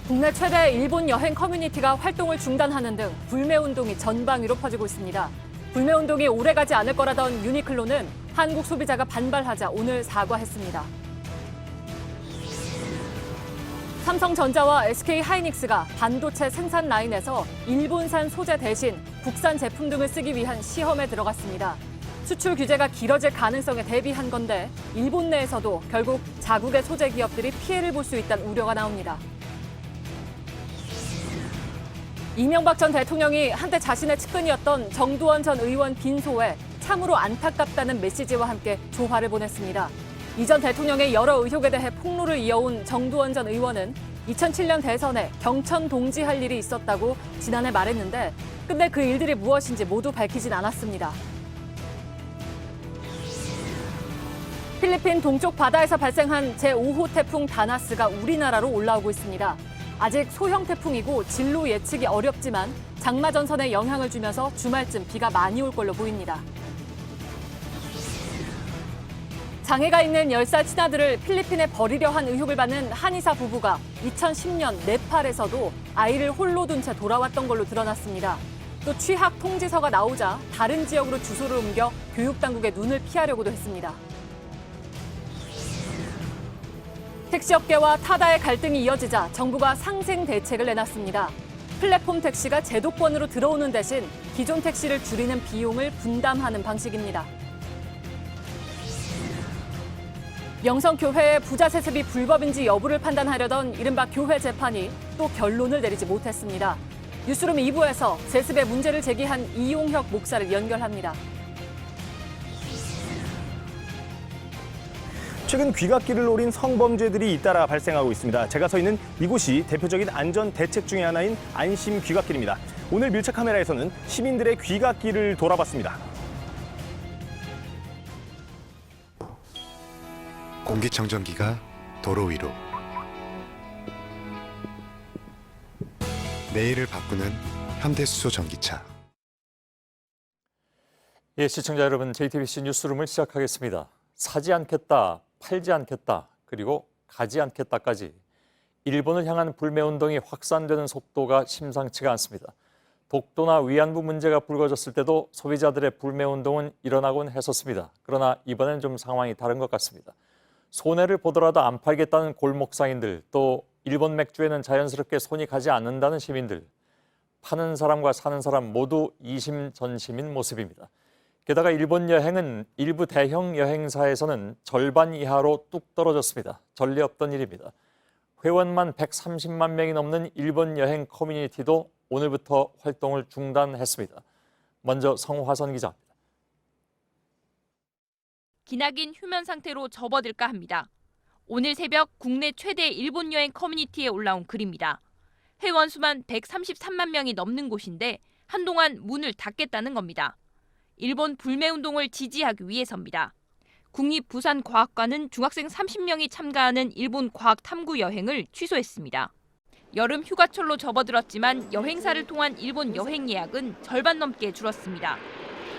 국내 최대 일본 여행 커뮤니티가 활동을 중단하는 등 불매운동이 전방위로 퍼지고 있습니다. 불매운동이 오래가지 않을 거라던 유니클로는 한국 소비자가 반발하자 오늘 사과했습니다. 삼성전자와 SK하이닉스가 반도체 생산 라인에서 일본산 소재 대신 국산 제품 등을 쓰기 위한 시험에 들어갔습니다. 수출 규제가 길어질 가능성에 대비한 건데 일본 내에서도 결국 자국의 소재 기업들이 피해를 볼 수 있다는 우려가 나옵니다. 이명박 전 대통령이 한때 자신의 측근이었던 정두원 전 의원 빈소에 참으로 안타깝다는 메시지와 함께 조화를 보냈습니다. 이 전 대통령의 여러 의혹에 대해 폭로를 이어온 정두원 전 의원은 2007년 대선에 경천 동지할 일이 있었다고 지난해 말했는데 근데 그 일들이 무엇인지 모두 밝히진 않았습니다. 필리핀 동쪽 바다에서 발생한 제5호 태풍 다나스가 우리나라로 올라오고 있습니다. 아직 소형 태풍이고 진로 예측이 어렵지만 장마 전선에 영향을 주면서 주말쯤 비가 많이 올 걸로 보입니다. 장애가 있는 10살 친아들을 필리핀에 버리려 한 의혹을 받는 한의사 부부가 2010년 네팔에서도 아이를 홀로 둔 채 돌아왔던 걸로 드러났습니다. 또 취학 통지서가 나오자 다른 지역으로 주소를 옮겨 교육당국의 눈을 피하려고도 했습니다. 택시업계와 타다의 갈등이 이어지자 정부가 상생 대책을 내놨습니다. 플랫폼 택시가 제도권으로 들어오는 대신 기존 택시를 줄이는 비용을 분담하는 방식입니다. 명성교회의 부자 세습이 불법인지 여부를 판단하려던 이른바 교회 재판이 또 결론을 내리지 못했습니다. 뉴스룸 2부에서 세습의 문제를 제기한 이용혁 목사를 연결합니다. 최근 귀갓길을 노린 성범죄들이 잇따라 발생하고 있습니다. 제가 서 있는 이곳이 대표적인 안전 대책 중의 하나인 안심 귀갓길입니다. 오늘 밀착 카메라에서는 시민들의 귀갓길을 돌아봤습니다. 공기청정기가 도로 위로. 내일을 바꾸는 현대수소 전기차. 예, 시청자 여러분, JTBC 뉴스룸을 시작하겠습니다. 사지 않겠다, 팔지 않겠다, 그리고 가지 않겠다까지 일본을 향한 불매운동이 확산되는 속도가 심상치가 않습니다. 독도나 위안부 문제가 불거졌을 때도 소비자들의 불매운동은 일어나곤 했었습니다. 그러나 이번엔 좀 상황이 다른 것 같습니다. 손해를 보더라도 안 팔겠다는 골목상인들, 또 일본 맥주에는 자연스럽게 손이 가지 않는다는 시민들, 파는 사람과 사는 사람 모두 이심전심인 모습입니다. 게다가 일본 여행은 일부 대형 여행사에서는 절반 이하로 뚝 떨어졌습니다. 전례 없던 일입니다. 회원만 130만 명이 넘는 일본 여행 커뮤니티도 오늘부터 활동을 중단했습니다. 먼저 성화선 기자입니다. 기나긴 휴면 상태로 접어들까 합니다. 오늘 새벽 국내 최대 일본 여행 커뮤니티에 올라온 글입니다. 회원 수만 133만 명이 넘는 곳인데 한동안 문을 닫겠다는 겁니다. 일본 불매운동을 지지하기 위해서입니다. 국립부산과학관은 중학생 30명이 참가하는 일본 과학 탐구 여행을 취소했습니다. 여름 휴가철로 접어들었지만 여행사를 통한 일본 여행 예약은 절반 넘게 줄었습니다.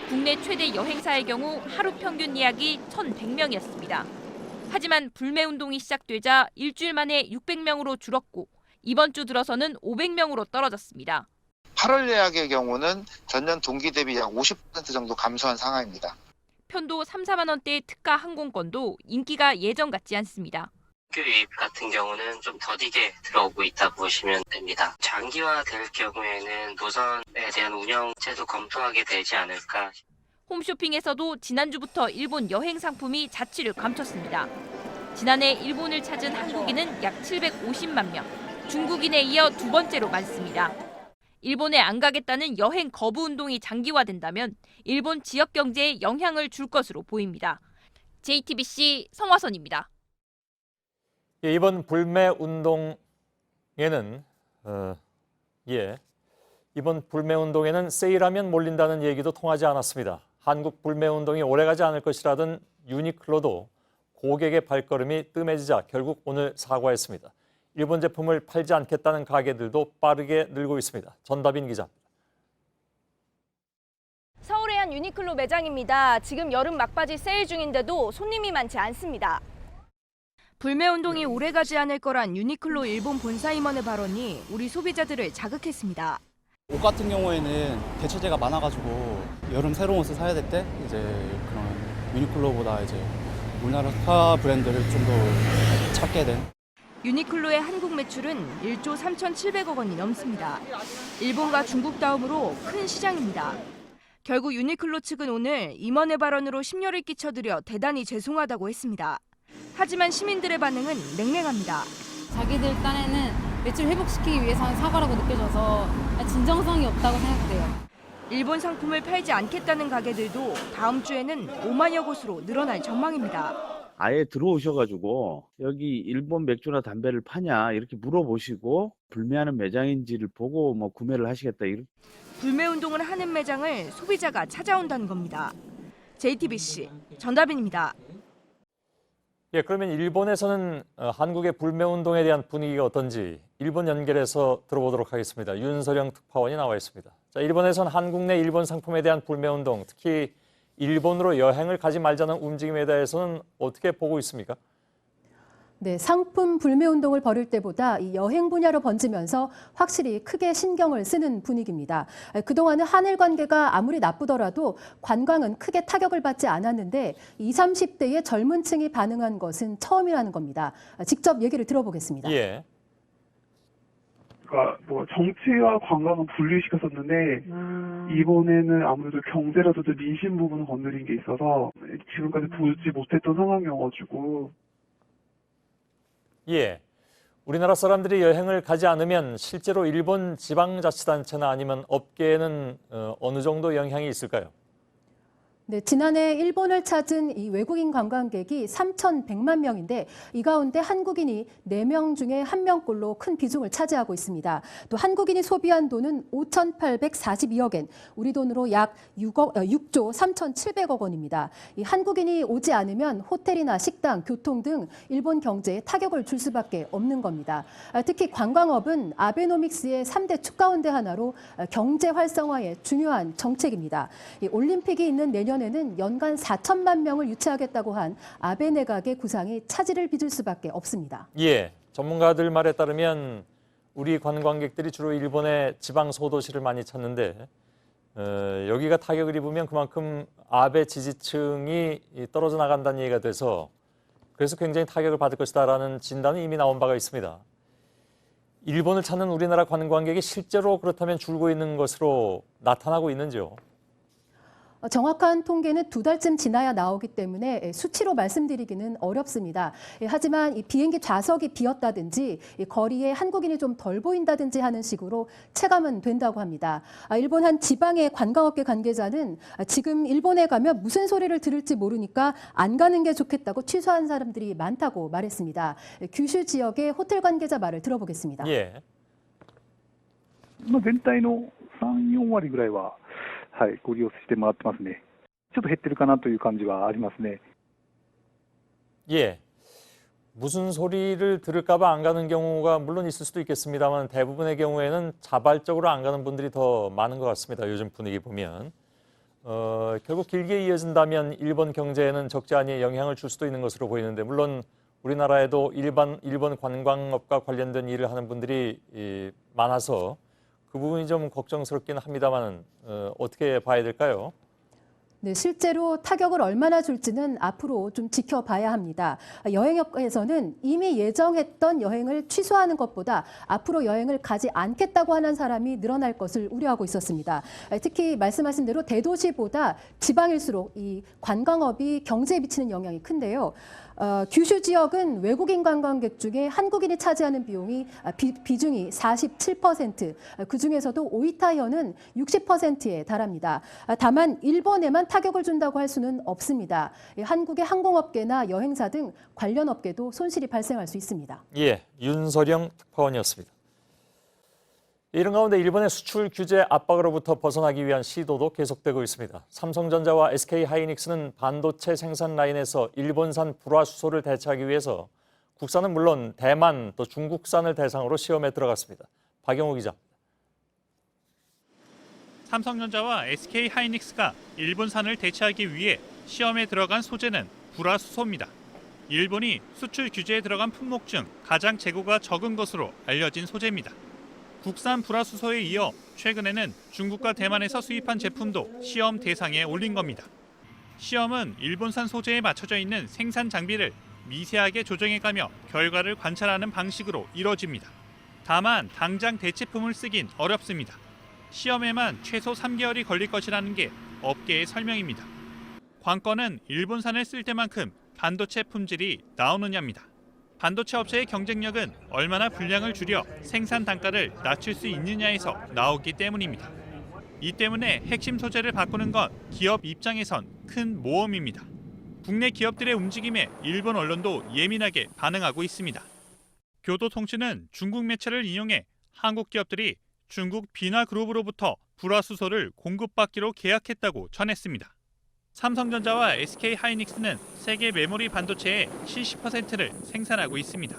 국내 최대 여행사의 경우 하루 평균 예약이 1,100명이었습니다. 하지만 불매운동이 시작되자 일주일 만에 600명으로 줄었고 이번 주 들어서는 500명으로 떨어졌습니다. 8월 예약의 경우는 전년 동기 대비 약 50% 정도 감소한 상황입니다. 편도 3, 4만 원대의 특가 항공권도 인기가 예전 같지 않습니다. 유입 같은 경우는 좀 더디게 들어오고 있다고 보시면 됩니다. 장기화될 경우에는 노선에 대한 운영제도 검토하게 되지 않을까. 홈쇼핑에서도 지난주부터 일본 여행 상품이 자취를 감췄습니다. 지난해 일본을 찾은 한국인은 약 750만 명, 중국인에 이어 두 번째로 많습니다. 일본에 안 가겠다는 여행 거부 운동이 장기화된다면 일본 지역 경제에 영향을 줄 것으로 보입니다. JTBC 성화선입니다. 이번 불매운동에는 이번 불매운동에는 세일하면 몰린다는 얘기도 통하지 않았습니다. 한국 불매운동이 오래가지 않을 것이라던 유니클로도 고객의 발걸음이 뜸해지자 결국 오늘 사과했습니다. 일본 제품을 팔지 않겠다는 가게들도 빠르게 늘고 있습니다. 전다빈 기자입니다. 서울의 한 유니클로 매장입니다. 지금 여름 막바지 세일 중인데도 손님이 많지 않습니다. 불매운동이 오래가지 않을 거란 유니클로 일본 본사 임원의 발언이 우리 소비자들을 자극했습니다. 옷 같은 경우에는 대체재가 많아가지고 여름 새로운 옷을 사야 될 때 이제 그런 유니클로보다 이제 우리나라 스파 브랜드를 좀 더 찾게 된. 유니클로의 한국 매출은 1조 3,700억 원이 넘습니다. 일본과 중국 다음으로 큰 시장입니다. 결국 유니클로 측은 오늘 임원의 발언으로 심려를 끼쳐드려 대단히 죄송하다고 했습니다. 하지만 시민들의 반응은 냉랭합니다. 자기들 딴에는 매출 회복시키기 위해서 한 사과라고 느껴져서 진정성이 없다고 생각돼요. 일본 상품을 팔지 않겠다는 가게들도 다음 주에는 5만여 곳으로 늘어날 전망입니다. 아예 들어오셔가지고 여기 일본 맥주나 담배를 파냐 이렇게 물어보시고 불매하는 매장인지를 보고 뭐 구매를 하시겠다. 불매운동을 하는 매장을 소비자가 찾아온다는 겁니다. JTBC 전다빈입니다. 예, 그러면 일본에서는 한국의 불매운동에 대한 분위기가 어떤지 일본 연결해서 들어보도록 하겠습니다. 윤서령 특파원이 나와 있습니다. 자, 일본에서는 한국 내 일본 상품에 대한 불매운동, 특히 일본으로 여행을 가지 말자는 움직임에 대해서는 어떻게 보고 있습니까? 네, 상품 불매 운동을 벌일 때보다 이 여행 분야로 번지면서 확실히 크게 신경을 쓰는 분위기입니다. 그동안은 한일 관계가 아무리 나쁘더라도 관광은 크게 타격을 받지 않았는데 20, 30대의 젊은 층이 반응한 것은 처음이라는 겁니다. 직접 얘기를 들어보겠습니다. 예. 그러니까 뭐 정치와 관광은 분리시켰었는데 이번에는 아무래도 경제라든지 민심 부분을 건드린 게 있어서 지금까지 보지 못했던 상황이어가지고. 예. 우리나라 사람들이 여행을 가지 않으면 실제로 일본 지방자치단체나 아니면 업계에는 어느 정도 영향이 있을까요? 네, 지난해 일본을 찾은 이 외국인 관광객이 3,100만 명인데 이 가운데 한국인이 4명 중에 1명꼴로 큰 비중을 차지하고 있습니다. 또 한국인이 소비한 돈은 5,842억 엔, 우리 돈으로 약 6조 3,700억 원입니다. 이 한국인이 오지 않으면 호텔이나 식당, 교통 등 일본 경제에 타격을 줄 수밖에 없는 겁니다. 특히 관광업은 아베노믹스의 3대 축 가운데 하나로 경제 활성화에 중요한 정책입니다. 이 올림픽이 있는 내년에는 연간 4천만 명을 유치하겠다고 한 아베 내각의 구상이 차질을 빚을 수밖에 없습니다. 예, 전문가들 말에 따르면 우리 관광객들이 주로 일본의 지방 소도시를 많이 찾는데 여기가 타격을 입으면 그만큼 아베 지지층이 떨어져 나간다는 얘기가 돼서 그래서 굉장히 타격을 받을 것이다라는 진단이 이미 나온 바가 있습니다. 일본을 찾는 우리나라 관광객이 실제로 그렇다면 줄고 있는 것으로 나타나고 있는지요? 정확한 통계는 2달쯤 지나야 나오기 때문에 수치로 말씀드리기는 어렵습니다. 하지만 이 비행기 좌석이 비었다든지 거리에 한국인이 좀 덜 보인다든지 하는 식으로 체감은 된다고 합니다. 일본 한 지방의 관광업계 관계자는 지금 일본에 가면 무슨 소리를 들을지 모르니까 안 가는 게 좋겠다고 취소한 사람들이 많다고 말했습니다. 규슈 지역의 호텔 관계자 말을 들어보겠습니다. 예. 全体の3、4割ぐらいはご利用してもらってますね。ちょっと減ってるかなという感じはありますね。 예. 무슨 소리를 들을까 봐 안 가는 경우가 물론 있을 수도 있겠습니다만 대부분의 경우에는 자발적으로 안 가는 분들이 더 많은 것 같습니다. 요즘 분위기 보면. 결국 길게 이어진다면 일본 경제에는 적지 않은 영향을 줄 수도 있는 것으로 보이는데 물론 우리나라에도 일본 관광업과 관련된 일을 하는 분들이 많아서 그 부분이 좀 걱정스럽긴 합니다만 어떻게 봐야 될까요? 네, 실제로 타격을 얼마나 줄지는 앞으로 좀 지켜봐야 합니다. 여행업계에서는 이미 예정했던 여행을 취소하는 것보다 앞으로 여행을 가지 않겠다고 하는 사람이 늘어날 것을 우려하고 있었습니다. 특히 말씀하신 대로 대도시보다 지방일수록 이 관광업이 경제에 미치는 영향이 큰데요. 규슈 지역은 외국인 관광객 중에 한국인이 차지하는 비중이 47%, 그중에서도 오이타현은 60%에 달합니다. 다만 일본에만 타격을 준다고 할 수는 없습니다. 한국의 항공업계나 여행사 등 관련 업계도 손실이 발생할 수 있습니다. 예, 윤서령 특파원이었습니다. 이런 가운데 일본의 수출 규제 압박으로부터 벗어나기 위한 시도도 계속되고 있습니다. 삼성전자와 SK하이닉스는 반도체 생산 라인에서 일본산 불화수소를 대체하기 위해서 국산은 물론 대만 또 중국산을 대상으로 시험에 들어갔습니다. 박영호 기자. 삼성전자와 SK하이닉스가 일본산을 대체하기 위해 시험에 들어간 소재는 불화수소입니다. 일본이 수출 규제에 들어간 품목 중 가장 재고가 적은 것으로 알려진 소재입니다. 국산 불화수소에 이어 최근에는 중국과 대만에서 수입한 제품도 시험 대상에 올린 겁니다. 시험은 일본산 소재에 맞춰져 있는 생산 장비를 미세하게 조정해가며 결과를 관찰하는 방식으로 이뤄집니다. 다만 당장 대체품을 쓰긴 어렵습니다. 시험에만 최소 3개월이 걸릴 것이라는 게 업계의 설명입니다. 관건은 일본산을 쓸 때만큼 반도체 품질이 나오느냐입니다. 반도체 업체의 경쟁력은 얼마나 분량을 줄여 생산 단가를 낮출 수 있느냐에서 나오기 때문입니다. 이 때문에 핵심 소재를 바꾸는 건 기업 입장에선 큰 모험입니다. 국내 기업들의 움직임에 일본 언론도 예민하게 반응하고 있습니다. 교도통신은 중국 매체를 인용해 한국 기업들이 중국 비나그룹으로부터 불화수소를 공급받기로 계약했다고 전했습니다. 삼성전자와 SK하이닉스는 세계 메모리 반도체의 70%를 생산하고 있습니다.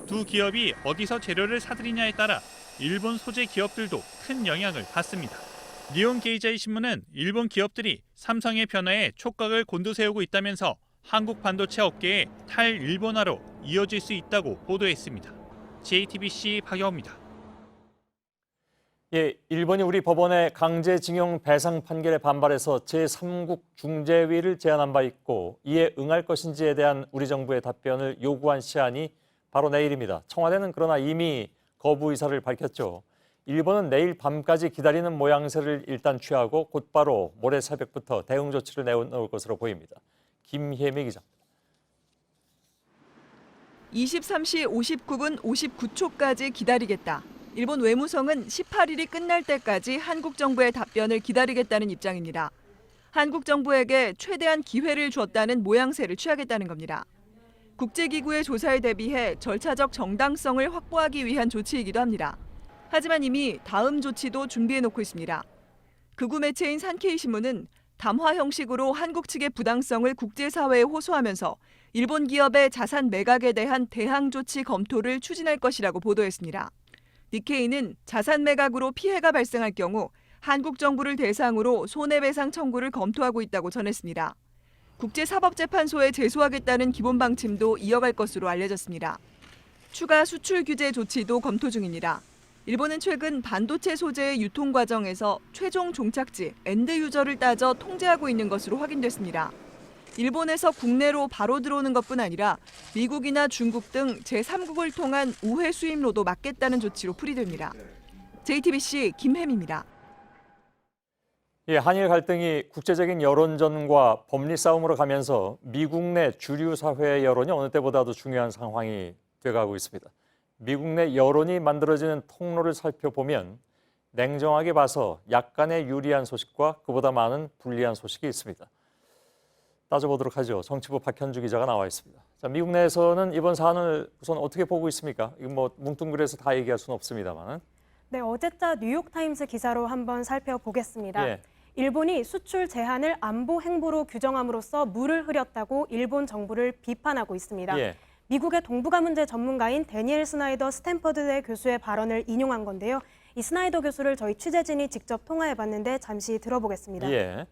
두 기업이 어디서 재료를 사들이냐에 따라 일본 소재 기업들도 큰 영향을 받습니다. 니온 게이자이 신문은 일본 기업들이 삼성의 변화에 촉각을 곤두세우고 있다면서 한국 반도체 업계의 탈일본화로 이어질 수 있다고 보도했습니다. JTBC 박영호입니다. 예, 일본이 우리 법원의 강제징용 배상 판결에 반발해서 제3국 중재위를 제안한 바 있고 이에 응할 것인지에 대한 우리 정부의 답변을 요구한 시한이 바로 내일입니다. 청와대는 그러나 이미 거부 의사를 밝혔죠. 일본은 내일 밤까지 기다리는 모양새를 일단 취하고 곧바로 모레 새벽부터 대응 조치를 내놓을 것으로 보입니다. 김혜미 기자입니다. 23시 59분 59초까지 기다리겠다. 일본 외무성은 18일이 끝날 때까지 한국 정부의 답변을 기다리겠다는 입장입니다. 한국 정부에게 최대한 기회를 줬다는 모양새를 취하겠다는 겁니다. 국제기구의 조사에 대비해 절차적 정당성을 확보하기 위한 조치이기도 합니다. 하지만 이미 다음 조치도 준비해놓고 있습니다. 극우 매체인 산케이 신문은 담화 형식으로 한국 측의 부당성을 국제사회에 호소하면서 일본 기업의 자산 매각에 대한 대항 조치 검토를 추진할 것이라고 보도했습니다. 니케이는 자산 매각으로 피해가 발생할 경우 한국 정부를 대상으로 손해배상 청구를 검토하고 있다고 전했습니다. 국제사법재판소에 제소하겠다는 기본 방침도 이어갈 것으로 알려졌습니다. 추가 수출 규제 조치도 검토 중입니다. 일본은 최근 반도체 소재의 유통 과정에서 최종 종착지, 엔드 유저를 따져 통제하고 있는 것으로 확인됐습니다. 일본에서 국내로 바로 들어오는 것뿐 아니라 미국이나 중국 등 제3국을 통한 우회 수입로도 막겠다는 조치로 풀이됩니다. JTBC 김혜미입니다. 예, 한일 갈등이 국제적인 여론전과 법리 싸움으로 가면서 미국 내 주류 사회의 여론이 어느 때보다도 중요한 상황이 돼가고 있습니다. 미국 내 여론이 만들어지는 통로를 살펴보면 냉정하게 봐서 약간의 유리한 소식과 그보다 많은 불리한 소식이 있습니다. 따져보도록 하죠. 정치부 박현주 기자가 나와 있습니다. 자, 미국 내에서는 이번 사안을 우선 어떻게 보고 있습니까? 이거 뭐 뭉뚱그려서 다 얘기할 수는 없습니다만. 네, 어제자 뉴욕타임스 기사로 한번 살펴보겠습니다. 예. 일본이 수출 제한을 안보 행보로 규정함으로써 물을 흐렸다고 일본 정부를 비판하고 있습니다. 예. 미국의 동북아 문제 전문가인 데니엘 스나이더 스탠퍼드대 교수의 발언을 인용한 건데요. 이 스나이더 교수를 저희 취재진이 직접 통화해봤는데 잠시 들어보겠습니다. 예.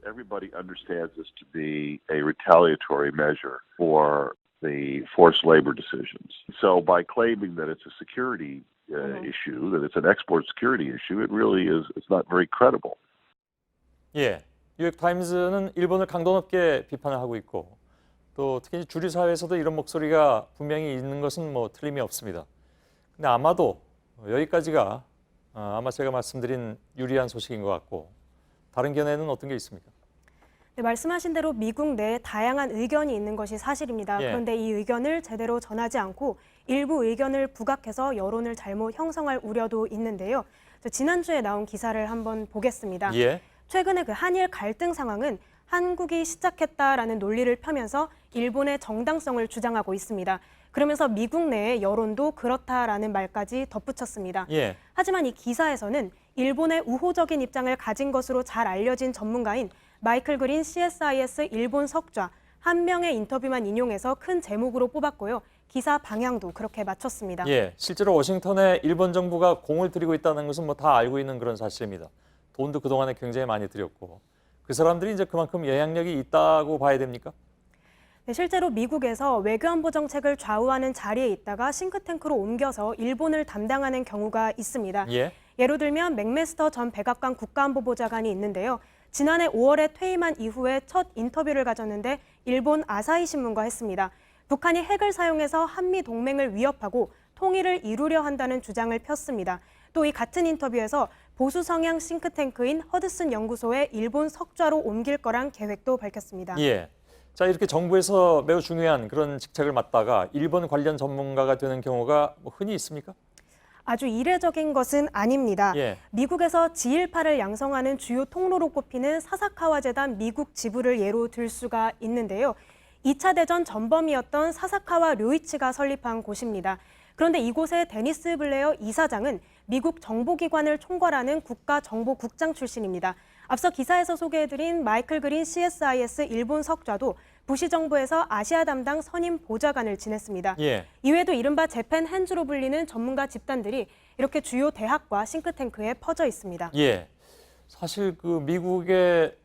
Everybody understands this to be a retaliatory measure for the forced labor decisions. So by claiming that it's a security issue, that it's an export security issue, it really is, it's not very credible. 예. 뉴욕 타임즈는 일본을 강도 높게 비판을 하고 있고 또 특히 주류 사회에서도 이런 목소리가 분명히 있는 것은 뭐 틀림이 없습니다. 근데 아마도 여기까지가 아마 제가 말씀드린 유리한 소식인 것 같고 다른 견해는 어떤 게 있습니까? 네, 말씀하신 대로 미국 내에 다양한 의견이 있는 것이 사실입니다. 예. 그런데 이 의견을 제대로 전하지 않고 일부 의견을 부각해서 여론을 잘못 형성할 우려도 있는데요. 지난주에 나온 기사를 한번 보겠습니다. 예. 최근에 그 한일 갈등 상황은 한국이 시작했다라는 논리를 펴면서 일본의 정당성을 주장하고 있습니다. 그러면서 미국 내의 여론도 그렇다라는 말까지 덧붙였습니다. 예. 하지만 이 기사에서는 일본의 우호적인 입장을 가진 것으로 잘 알려진 전문가인 마이클 그린 CSIS 일본 석좌 한 명의 인터뷰만 인용해서 큰 제목으로 뽑았고요. 기사 방향도 그렇게 맞췄습니다. 예, 실제로 워싱턴에 일본 정부가 공을 들이고 있다는 것은 뭐 다 알고 있는 그런 사실입니다. 돈도 그동안에 굉장히 많이 들였고 그 사람들이 이제 그만큼 영향력이 있다고 봐야 됩니까? 네, 실제로 미국에서 외교안보 정책을 좌우하는 자리에 있다가 싱크탱크로 옮겨서 일본을 담당하는 경우가 있습니다. 예로 들면 맥메스터 전 백악관 국가안보보좌관이 있는데요. 지난해 5월에 퇴임한 이후에 첫 인터뷰를 가졌는데 일본 아사히 신문과 했습니다. 북한이 핵을 사용해서 한미 동맹을 위협하고 통일을 이루려 한다는 주장을 폈습니다. 또 이 같은 인터뷰에서 보수 성향 싱크탱크인 허드슨 연구소에 일본 석좌로 옮길 거란 계획도 밝혔습니다. 자, 이렇게 정부에서 매우 중요한 그런 직책을 맡다가 일본 관련 전문가가 되는 경우가 흔히 있습니까? 아주 이례적인 것은 아닙니다. 미국에서 지일파를 양성하는 주요 통로로 꼽히는 사사카와 재단 미국 지부를 예로 들 수가 있는데요. 2차 대전 전범이었던 사사카와 료이치가 설립한 곳입니다. 그런데 이곳의 데니스 블레어 이사장은 미국 정보기관을 총괄하는 국가정보국장 출신입니다. 앞서 기사에서 소개해드린 마이클 그린 CSIS 일본 석좌도 부시 정부에서 아시아 담당 선임 보좌관을 지냈습니다. 이외에도 이른바 재팬 핸즈로 불리는 전문가 집단들이 이렇게 주요 대학과 싱크탱크에 퍼져 있습니다. 사실 그 미국의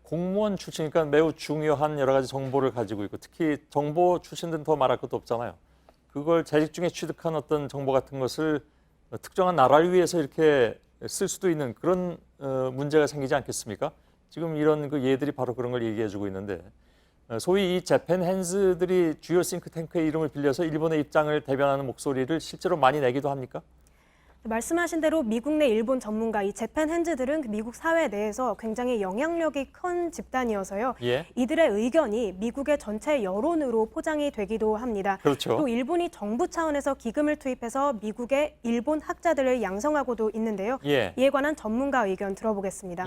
공무원 출신이니까 매우 중요한 여러 가지 정보를 가지고 있고 특히 정보 출신들은 더 말할 것도 없잖아요. 그걸 재직 중에 취득한 어떤 정보 같은 것을 특정한 나라를 위해서 이렇게 쓸 수도 있는 그런 문제가 생기지 않겠습니까? 지금 이런 그 예들이 바로 그런 걸 얘기해주고 있는데 소위 이 재팬 핸즈들이 주요 싱크탱크의 이름을 빌려서 일본의 입장을 대변하는 목소리를 실제로 많이 내기도 합니까? 말씀하신 대로 미국 내 일본 전문가 이 재팬 핸즈들은 미국 사회 내에서 굉장히 영향력이 큰 집단이어서요. 이들의 의견이 미국의 전체 여론으로 포장이 되기도 합니다. 또 일본이 정부 차원에서 기금을 투입해서 미국의 일본 학자들을 양성하고도 있는데요. 이에 관한 전문가 의견 들어보겠습니다.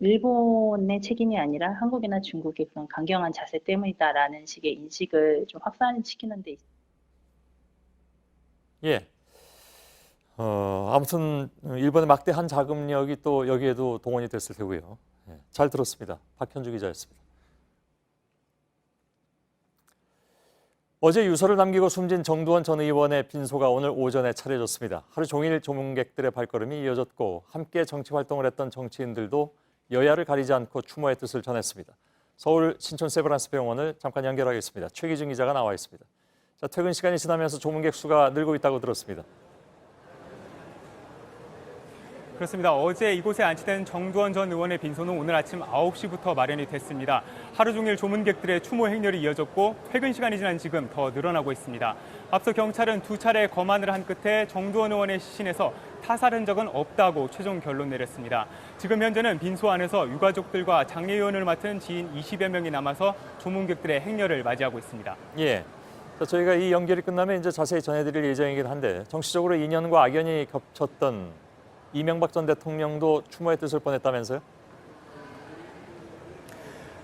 일본의 책임이 아니라 한국이나 중국의 그런 강경한 자세 때문이다라는 식의 인식을 좀 확산시키는 데 있습니다. 아무튼 일본의 막대한 자금력이 또 여기에도 동원이 됐을 테고요. 잘 들었습니다. 박현주 기자였습니다. 어제 유서를 남기고 숨진 정두원 전 의원의 빈소가 오늘 오전에 차려졌습니다. 하루 종일 조문객들의 발걸음이 이어졌고 함께 정치 활동을 했던 정치인들도 여야를 가리지 않고 추모의 뜻을 전했습니다. 서울 신촌 세브란스 병원을 잠깐 연결하겠습니다. 최기준 기자가 나와 있습니다. 자, 퇴근 시간이 지나면서 조문객 수가 늘고 있다고 들었습니다. 그렇습니다. 어제 이곳에 안치된 정두원 전 의원의 빈소는 오늘 아침 9시부터 마련이 됐습니다. 하루 종일 조문객들의 추모 행렬이 이어졌고 퇴근 시간이 지난 지금 더 늘어나고 있습니다. 앞서 경찰은 2차례 검안을 한 끝에 정두원 의원의 시신에서 타살 흔적은 없다고 최종 결론 내렸습니다. 지금 현재는 빈소 안에서 유가족들과 장례위원을 맡은 지인 20여 명이 남아서 조문객들의 행렬을 맞이하고 있습니다. 자, 저희가 이 연결이 끝나면 이제 자세히 전해드릴 예정이긴 한데 정치적으로 인연과 악연이 겹쳤던 이명박 전 대통령도 추모의 뜻을 보냈다면서요?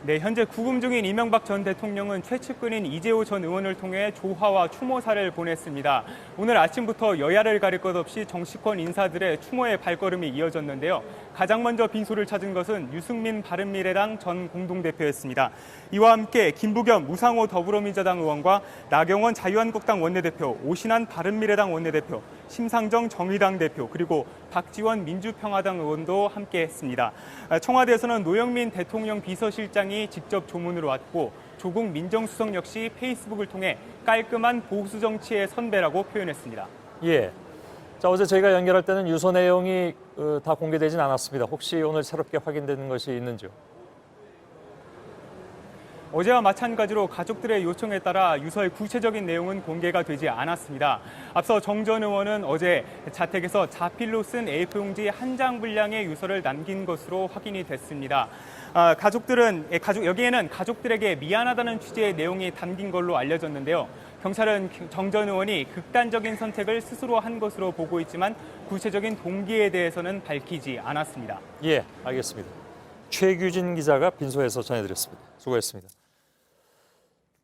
네, 현재 구금 중인 이명박 전 대통령은 최측근인 이재호 전 의원을 통해 조화와 추모사를 보냈습니다. 오늘 아침부터 여야를 가릴 것 없이 정치권 인사들의 추모의 발걸음이 이어졌는데요. 가장 먼저 빈소를 찾은 것은 유승민 바른미래당 전 공동대표였습니다. 이와 함께 김부겸 우상호 더불어민주당 의원과 나경원 자유한국당 원내대표, 오신환 바른미래당 원내대표, 심상정 정의당 대표, 그리고 박지원 민주평화당 의원도 함께했습니다. 청와대에서는 노영민 대통령 비서실장이 직접 조문을 왔고 조국 민정수석 역시 페이스북을 통해 깔끔한 보수 정치의 선배라고 표현했습니다. 자, 어제 저희가 연결할 때는 유서 내용이 다 공개되진 않았습니다. 혹시 오늘 새롭게 확인되는 것이 있는지요? 어제와 마찬가지로 가족들의 요청에 따라 유서의 구체적인 내용은 공개가 되지 않았습니다. 앞서 정 전 의원은 어제 자택에서 자필로 쓴 A4용지 한 장 분량의 유서를 남긴 것으로 확인이 됐습니다. 여기에는 가족들에게 미안하다는 취지의 내용이 담긴 걸로 알려졌는데요. 경찰은 정 전 의원이 극단적인 선택을 스스로 한 것으로 보고 있지만 구체적인 동기에 대해서는 밝히지 않았습니다. 알겠습니다. 최규진 기자가 빈소에서 전해드렸습니다. 수고했습니다.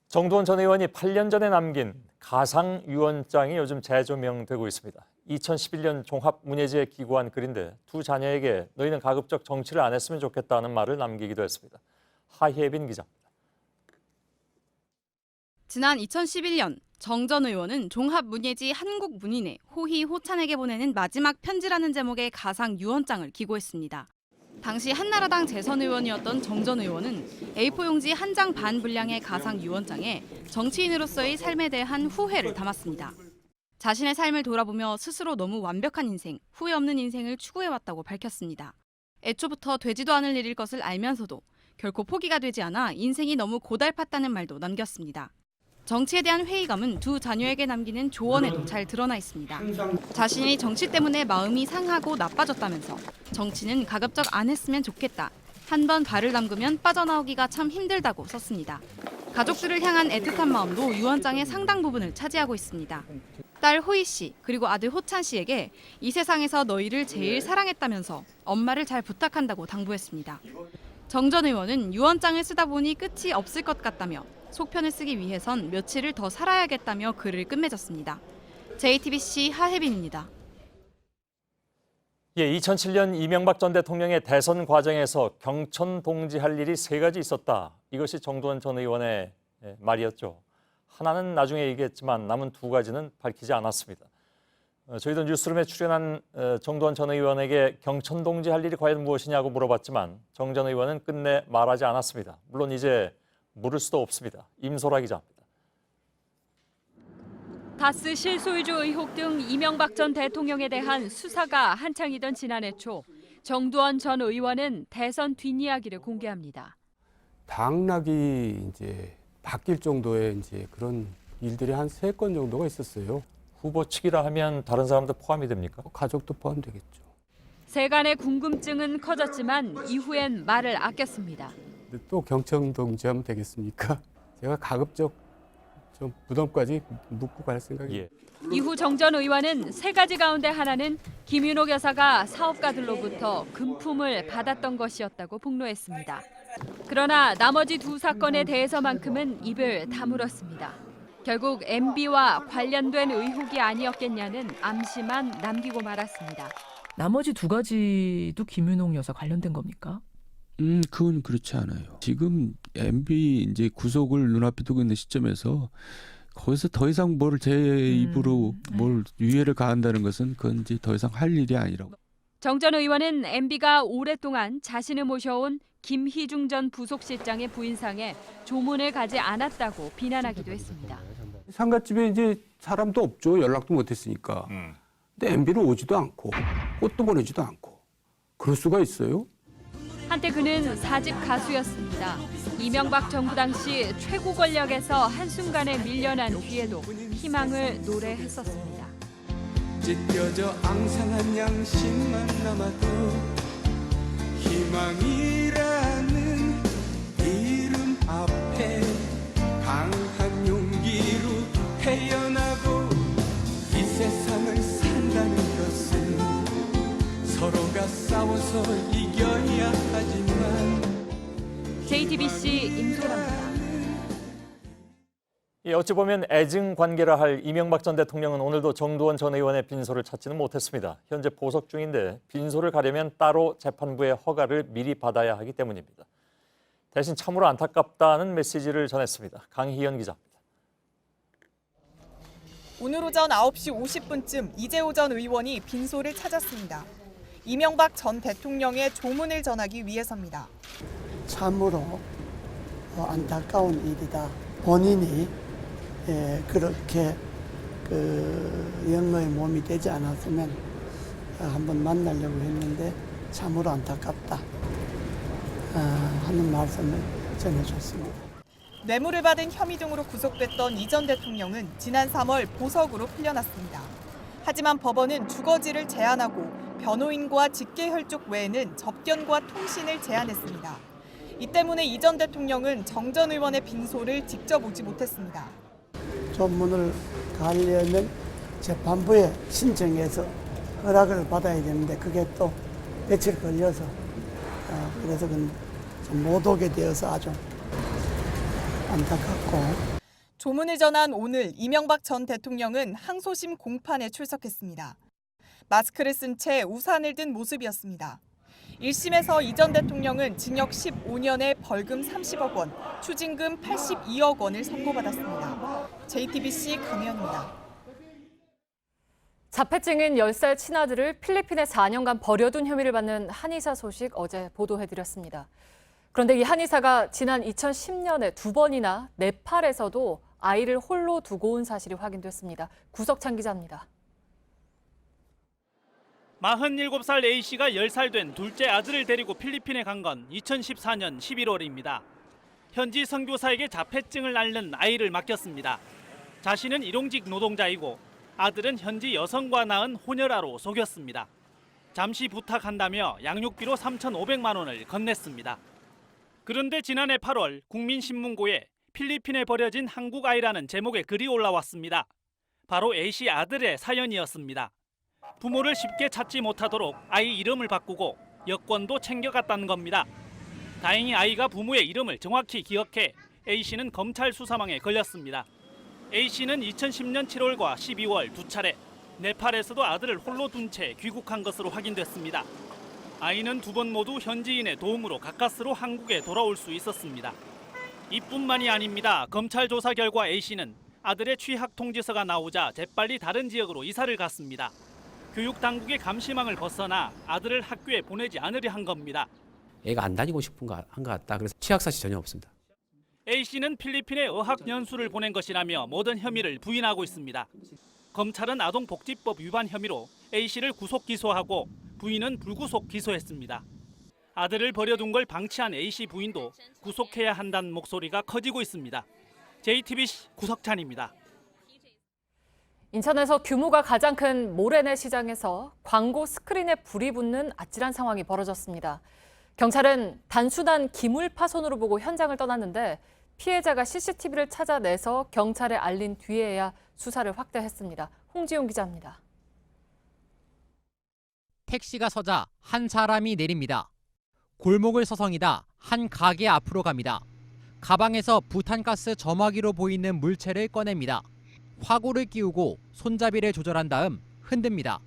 정두원 전 의원이 8년 전에 남긴 가상 유언장이 요즘 재조명되고 있습니다. 2011년 종합문예지에 기고한 글인데 두 자녀에게 너희는 가급적 정치를 안 했으면 좋겠다는 말을 남기기도 했습니다. 하혜빈 기자입니다. 지난 2011년 정 전 의원은 종합문예지 한국문인회 호희 호찬에게 보내는 마지막 편지라는 제목의 가상 유언장을 기고했습니다. 당시 한나라당 재선 의원이었던 정 전 의원은 A4 용지 한 장 반 분량의 가상 유언장에 정치인으로서의 삶에 대한 후회를 담았습니다. 자신의 삶을 돌아보며 스스로 너무 완벽한 인생, 후회 없는 인생을 추구해왔다고 밝혔습니다. 애초부터 되지도 않을 일일 것을 알면서도 결코 포기가 되지 않아 인생이 너무 고달팠다는 말도 남겼습니다. 정치에 대한 회의감은 두 자녀에게 남기는 조언에도 잘 드러나 있습니다. 자신이 정치 때문에 마음이 상하고 나빠졌다면서 정치는 가급적 안 했으면 좋겠다. 한 번 발을 담그면 빠져나오기가 참 힘들다고 썼습니다. 가족들을 향한 애틋한 마음도 유언장의 상당 부분을 차지하고 있습니다. 딸 호희 씨 그리고 아들 호찬 씨에게 이 세상에서 너희를 제일 사랑했다면서 엄마를 잘 부탁한다고 당부했습니다. 정 전 의원은 유언장을 쓰다 보니 끝이 없을 것 같다며 속편을 쓰기 위해선 며칠을 더 살아야겠다며 글을 끝맺었습니다. JTBC 하혜빈입니다. 2007년 이명박 전 대통령의 대선 과정에서 경천 동지할 일이 3가지 있었다. 이것이 정두원 전 의원의 말이었죠. 하나는 나중에 얘기했지만 남은 2가지는 밝히지 않았습니다. 저희도 뉴스룸에 출연한 정두원 전 의원에게 경천 동지할 일이 과연 무엇이냐고 물어봤지만 정 전 의원은 끝내 말하지 않았습니다. 물론 이제 물을 수도 없습니다. 임소라 기자입니다. 다스 실소유주 의혹 등 이명박 전 대통령에 대한 수사가 한창이던 지난해 초 정두원 전 의원은 대선 뒷이야기를 공개합니다. 당락이 이제 바뀔 정도의 이제 그런 일들이 한 3건 정도가 있었어요. 후보 측이라 하면 다른 사람도 포함이 됩니까? 가족도 포함되겠죠. 세간의 궁금증은 커졌지만 이후엔 말을 아꼈습니다. 또 경청 동지하면 되겠습니까? 제가 가급적 좀 무덤까지 묻고 갈 생각이에요. 이후 정 전 의원은 3가지 가운데 하나는 김윤옥 여사가 사업가들로부터 금품을 받았던 것이었다고 폭로했습니다. 그러나 나머지 2 사건에 대해서만큼은 입을 다물었습니다. 결국 MB와 관련된 의혹이 아니었겠냐는 암시만 남기고 말았습니다. 나머지 2가지도 김윤옥 여사 관련된 겁니까? 그건 그렇지 않아요. 지금 MB 이제 구속을 눈앞에 두고 있는 시점에서 거기서 더 이상 뭘 제 입으로 뭘 유해를 가한다는 것은 그건 이제 더 이상 할 일이 아니라고. 정 전 의원은 MB가 오랫동안 자신을 모셔온 김희중 전 부속실장의 부인상에 조문을 가지 않았다고 비난하기도 했습니다. 상갓집에 이제 사람도 없죠. 연락도 못했으니까. 근데 MB는 오지도 않고 꽃도 보내지도 않고 그럴 수가 있어요? 한때 그는 4집 가수였습니다. 이명박 정부 당시 최고 권력에서 한순간에 밀려난 뒤에도 희망을 노래했었습니다. 찢겨져 앙상한 양심만 남아도 희망이라는 이름 앞에 강한 용기로 태어나고 이 세상을 산다는 것은 서로가 싸워서 이겨야 하지만. JTBC 임소라입니다. 어찌 보면 애증 관계라 할 이명박 전 대통령은 오늘도 정두원 전 의원의 빈소를 찾지는 못했습니다. 현재 보석 중인데 빈소를 가려면 따로 재판부의 허가를 미리 받아야 하기 때문입니다. 대신 참으로 안타깝다는 메시지를 전했습니다. 강희연 기자입니다. 오늘 오전 9시 50분쯤 이재호 전 의원이 빈소를 찾았습니다. 이명박 전 대통령의 조문을 전하기 위해서입니다. 참으로 안타까운 일이다. 본인이 그렇게 영어의 몸이 되지 않았으면 한번 만나려고 했는데 참으로 안타깝다 하는 말씀을 전해줬습니다. 뇌물을 받은 혐의 등으로 구속됐던 이 전 대통령은 지난 3월 보석으로 풀려났습니다. 하지만 법원은 주거지를 제한하고 변호인과 직계혈족 외에는 접견과 통신을 제한했습니다. 이 때문에 이 전 대통령은 정 전 의원의 빈소를 직접 오지 못했습니다. 조문을 가려면 재판부에 신청해서 허락을 받아야 되는데 그게 또 며칠 걸려서 그래서 못 오게 되어서 아주 안타깝고. 조문을 전한 오늘 이명박 전 대통령은 항소심 공판에 출석했습니다. 마스크를 쓴 채 우산을 든 모습이었습니다. 1심에서 이 전 대통령은 징역 15년에 벌금 30억 원, 추징금 82억 원을 선고받았습니다. JTBC 강혜연입니다. 자폐증인 10살 친아들을 필리핀에 4년간 버려둔 혐의를 받는 한의사 소식 어제 보도해드렸습니다. 그런데 이 한의사가 지난 2010년에 2번이나 네팔에서도 아이를 홀로 두고 온 사실이 확인됐습니다. 구석찬 기자입니다. 47살 A씨가 10살 된 둘째 아들을 데리고 필리핀에 간 건 2014년 11월입니다. 현지 선교사에게 자폐증을 앓는 아이를 맡겼습니다. 자신은 일용직 노동자이고 아들은 현지 여성과 낳은 호녀라로 속였습니다. 잠시 부탁한다며 양육비로 3,500만 원을 건넸습니다. 그런데 지난해 8월 국민신문고에 필리핀에 버려진 한국 아이라는 제목의 글이 올라왔습니다. 바로 A씨 아들의 사연이었습니다. 부모를 쉽게 찾지 못하도록 아이 이름을 바꾸고 여권도 챙겨갔다는 겁니다. 다행히 아이가 부모의 이름을 정확히 기억해 A씨는 검찰 수사망에 걸렸습니다. A씨는 2010년 7월과 12월 두 차례 네팔에서도 아들을 홀로 둔 채 귀국한 것으로 확인됐습니다. 아이는 두 번 모두 현지인의 도움으로 가까스로 한국에 돌아올 수 있었습니다. 이뿐만이 아닙니다. 검찰 조사 결과 A씨는 아들의 취학 통지서가 나오자 재빨리 다른 지역으로 이사를 갔습니다. 교육 당국의 감시망을 벗어나 아들을 학교에 보내지 않으려 한 겁니다. 애가 안 다니고 싶은 거 한 것 같다. 그래서 취학 사실 전혀 없습니다. A씨는 필리핀에 어학 연수를 보낸 것이라며 모든 혐의를 부인하고 있습니다. 검찰은 아동복지법 위반 혐의로 A씨를 구속 기소하고 부인은 불구속 기소했습니다. 아들을 버려둔 걸 방치한 A씨 부인도 구속해야 한다는 목소리가 커지고 있습니다. JTBC 구석찬입니다. 인천에서 규모가 가장 큰 모래내 시장에서 광고 스크린에 불이 붙는 아찔한 상황이 벌어졌습니다. 경찰은 단순한 기물 파손으로 보고 현장을 떠났는데 피해자가 CCTV를 찾아내서 경찰에 알린 뒤에야 수사를 확대했습니다. 홍지용 기자입니다. 택시가 서자 한 사람이 내립니다. 골목을 서성이다 한 가게 앞으로 갑니다. 가방에서 부탄가스 점화기로 보이는 물체를 꺼냅니다. 화구를 끼우고 손잡이를 조절한 다음 흔듭니다.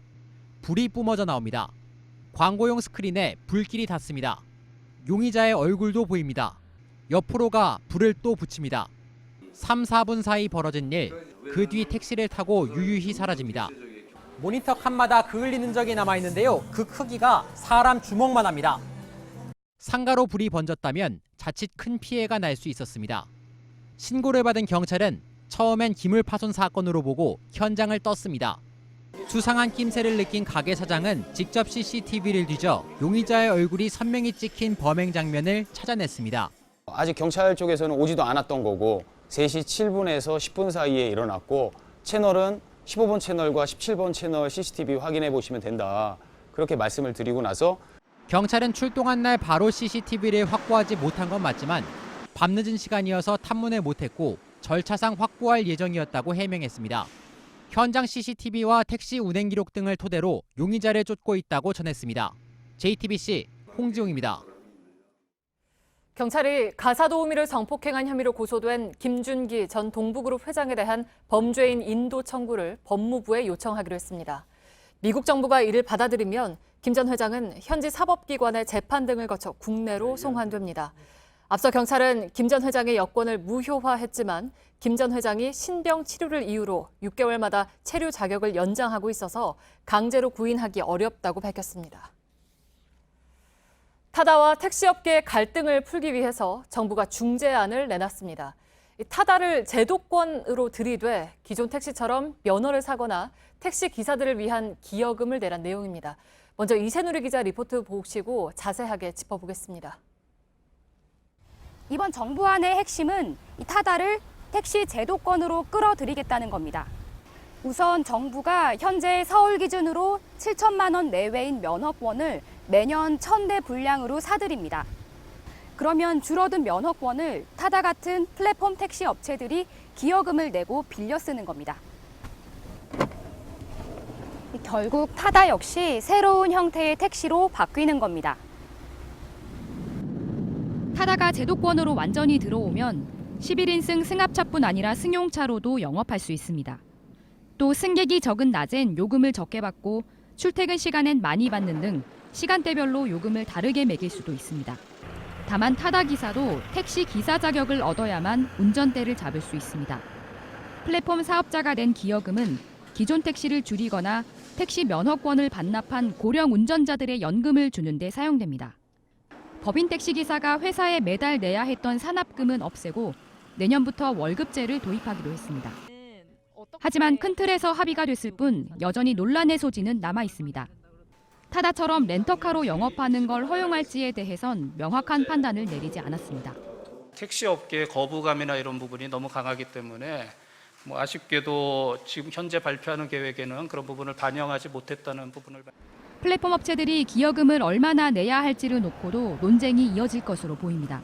불이 뿜어져 나옵니다. 광고용 스크린에 불길이 닿습니다. 용의자의 얼굴도 보입니다. 옆으로 가 불을 또 붙입니다. 3, 4분 사이 벌어진 일, 그 뒤 택시를 타고 유유히 사라집니다. 모니터 칸마다 그을린 흔적이 남아있는데요. 그 크기가 사람 주먹만 합니다. 상가로 불이 번졌다면 자칫 큰 피해가 날 수 있었습니다. 신고를 받은 경찰은 처음엔 기물 파손 사건으로 보고 현장을 떴습니다. 수상한 낌새를 느낀 가게 사장은 직접 CCTV를 뒤져 용의자의 얼굴이 선명히 찍힌 범행 장면을 찾아냈습니다. 아직 경찰 쪽에서는 오지도 않았던 거고 3시 7분에서 10분 사이에 일어났고 채널은 15번 채널과 17번 채널 CCTV 확인해 보시면 된다. 그렇게 말씀을 드리고 나서 경찰은 출동한 날 바로 CCTV를 확보하지 못한 건 맞지만 밤늦은 시간이어서 탐문을 못했고 절차상 확보할 예정이었다고 해명했습니다. 현장 CCTV와 택시 운행 기록 등을 토대로 용의자를 쫓고 있다고 전했습니다. JTBC 홍지용입니다. 경찰이 가사도우미를 성폭행한 혐의로 고소된 김준기 전 동부그룹 회장에 대한 범죄인 인도 청구를 법무부에 요청하기로 했습니다. 미국 정부가 이를 받아들이면 김 전 회장은 현지 사법기관의 재판 등을 거쳐 국내로 송환됩니다. 앞서 경찰은 김 전 회장의 여권을 무효화했지만 김 전 회장이 신병 치료를 이유로 6개월마다 체류 자격을 연장하고 있어서 강제로 구인하기 어렵다고 밝혔습니다. 타다와 택시업계의 갈등을 풀기 위해서 정부가 중재안을 내놨습니다. 타다를 제도권으로 들이되 기존 택시처럼 면허를 사거나 택시 기사들을 위한 기여금을 내란 내용입니다. 먼저 이세누리 기자 리포트 보시고 자세하게 짚어보겠습니다. 이번 정부안의 핵심은 이 타다를 택시 제도권으로 끌어들이겠다는 겁니다. 우선 정부가 현재 서울 기준으로 7천만 원 내외인 면허권을 매년 1,000대 분량으로 사들입니다. 그러면 줄어든 면허권을 타다 같은 플랫폼 택시 업체들이 기여금을 내고 빌려 쓰는 겁니다. 결국 타다 역시 새로운 형태의 택시로 바뀌는 겁니다. 타다가 제도권으로 완전히 들어오면 11인승 승합차뿐 아니라 승용차로도 영업할 수 있습니다. 또 승객이 적은 낮엔 요금을 적게 받고 출퇴근 시간엔 많이 받는 등 시간대별로 요금을 다르게 매길 수도 있습니다. 다만 타다 기사도 택시 기사 자격을 얻어야만 운전대를 잡을 수 있습니다. 플랫폼 사업자가 낸 기여금은 기존 택시를 줄이거나 택시 면허권을 반납한 고령 운전자들의 연금을 주는 데 사용됩니다. 법인 택시기사가 회사에 매달 내야 했던 산업금은 없애고 내년부터 월급제를 도입하기로 했습니다. 하지만 큰 틀에서 합의가 됐을 뿐 여전히 논란의 소지는 남아 있습니다. 타다처럼 렌터카로 영업하는 걸 허용할지에 대해선 명확한 판단을 내리지 않았습니다. 택시업계의 거부감이나 이런 부분이 너무 강하기 때문에 아쉽게도 지금 현재 발표하는 계획에는 그런 부분을 반영하지 못했다는 부분을. 플랫폼 업체들이 기여금을 얼마나 내야 할지를 놓고도 논쟁이 이어질 것으로 보입니다.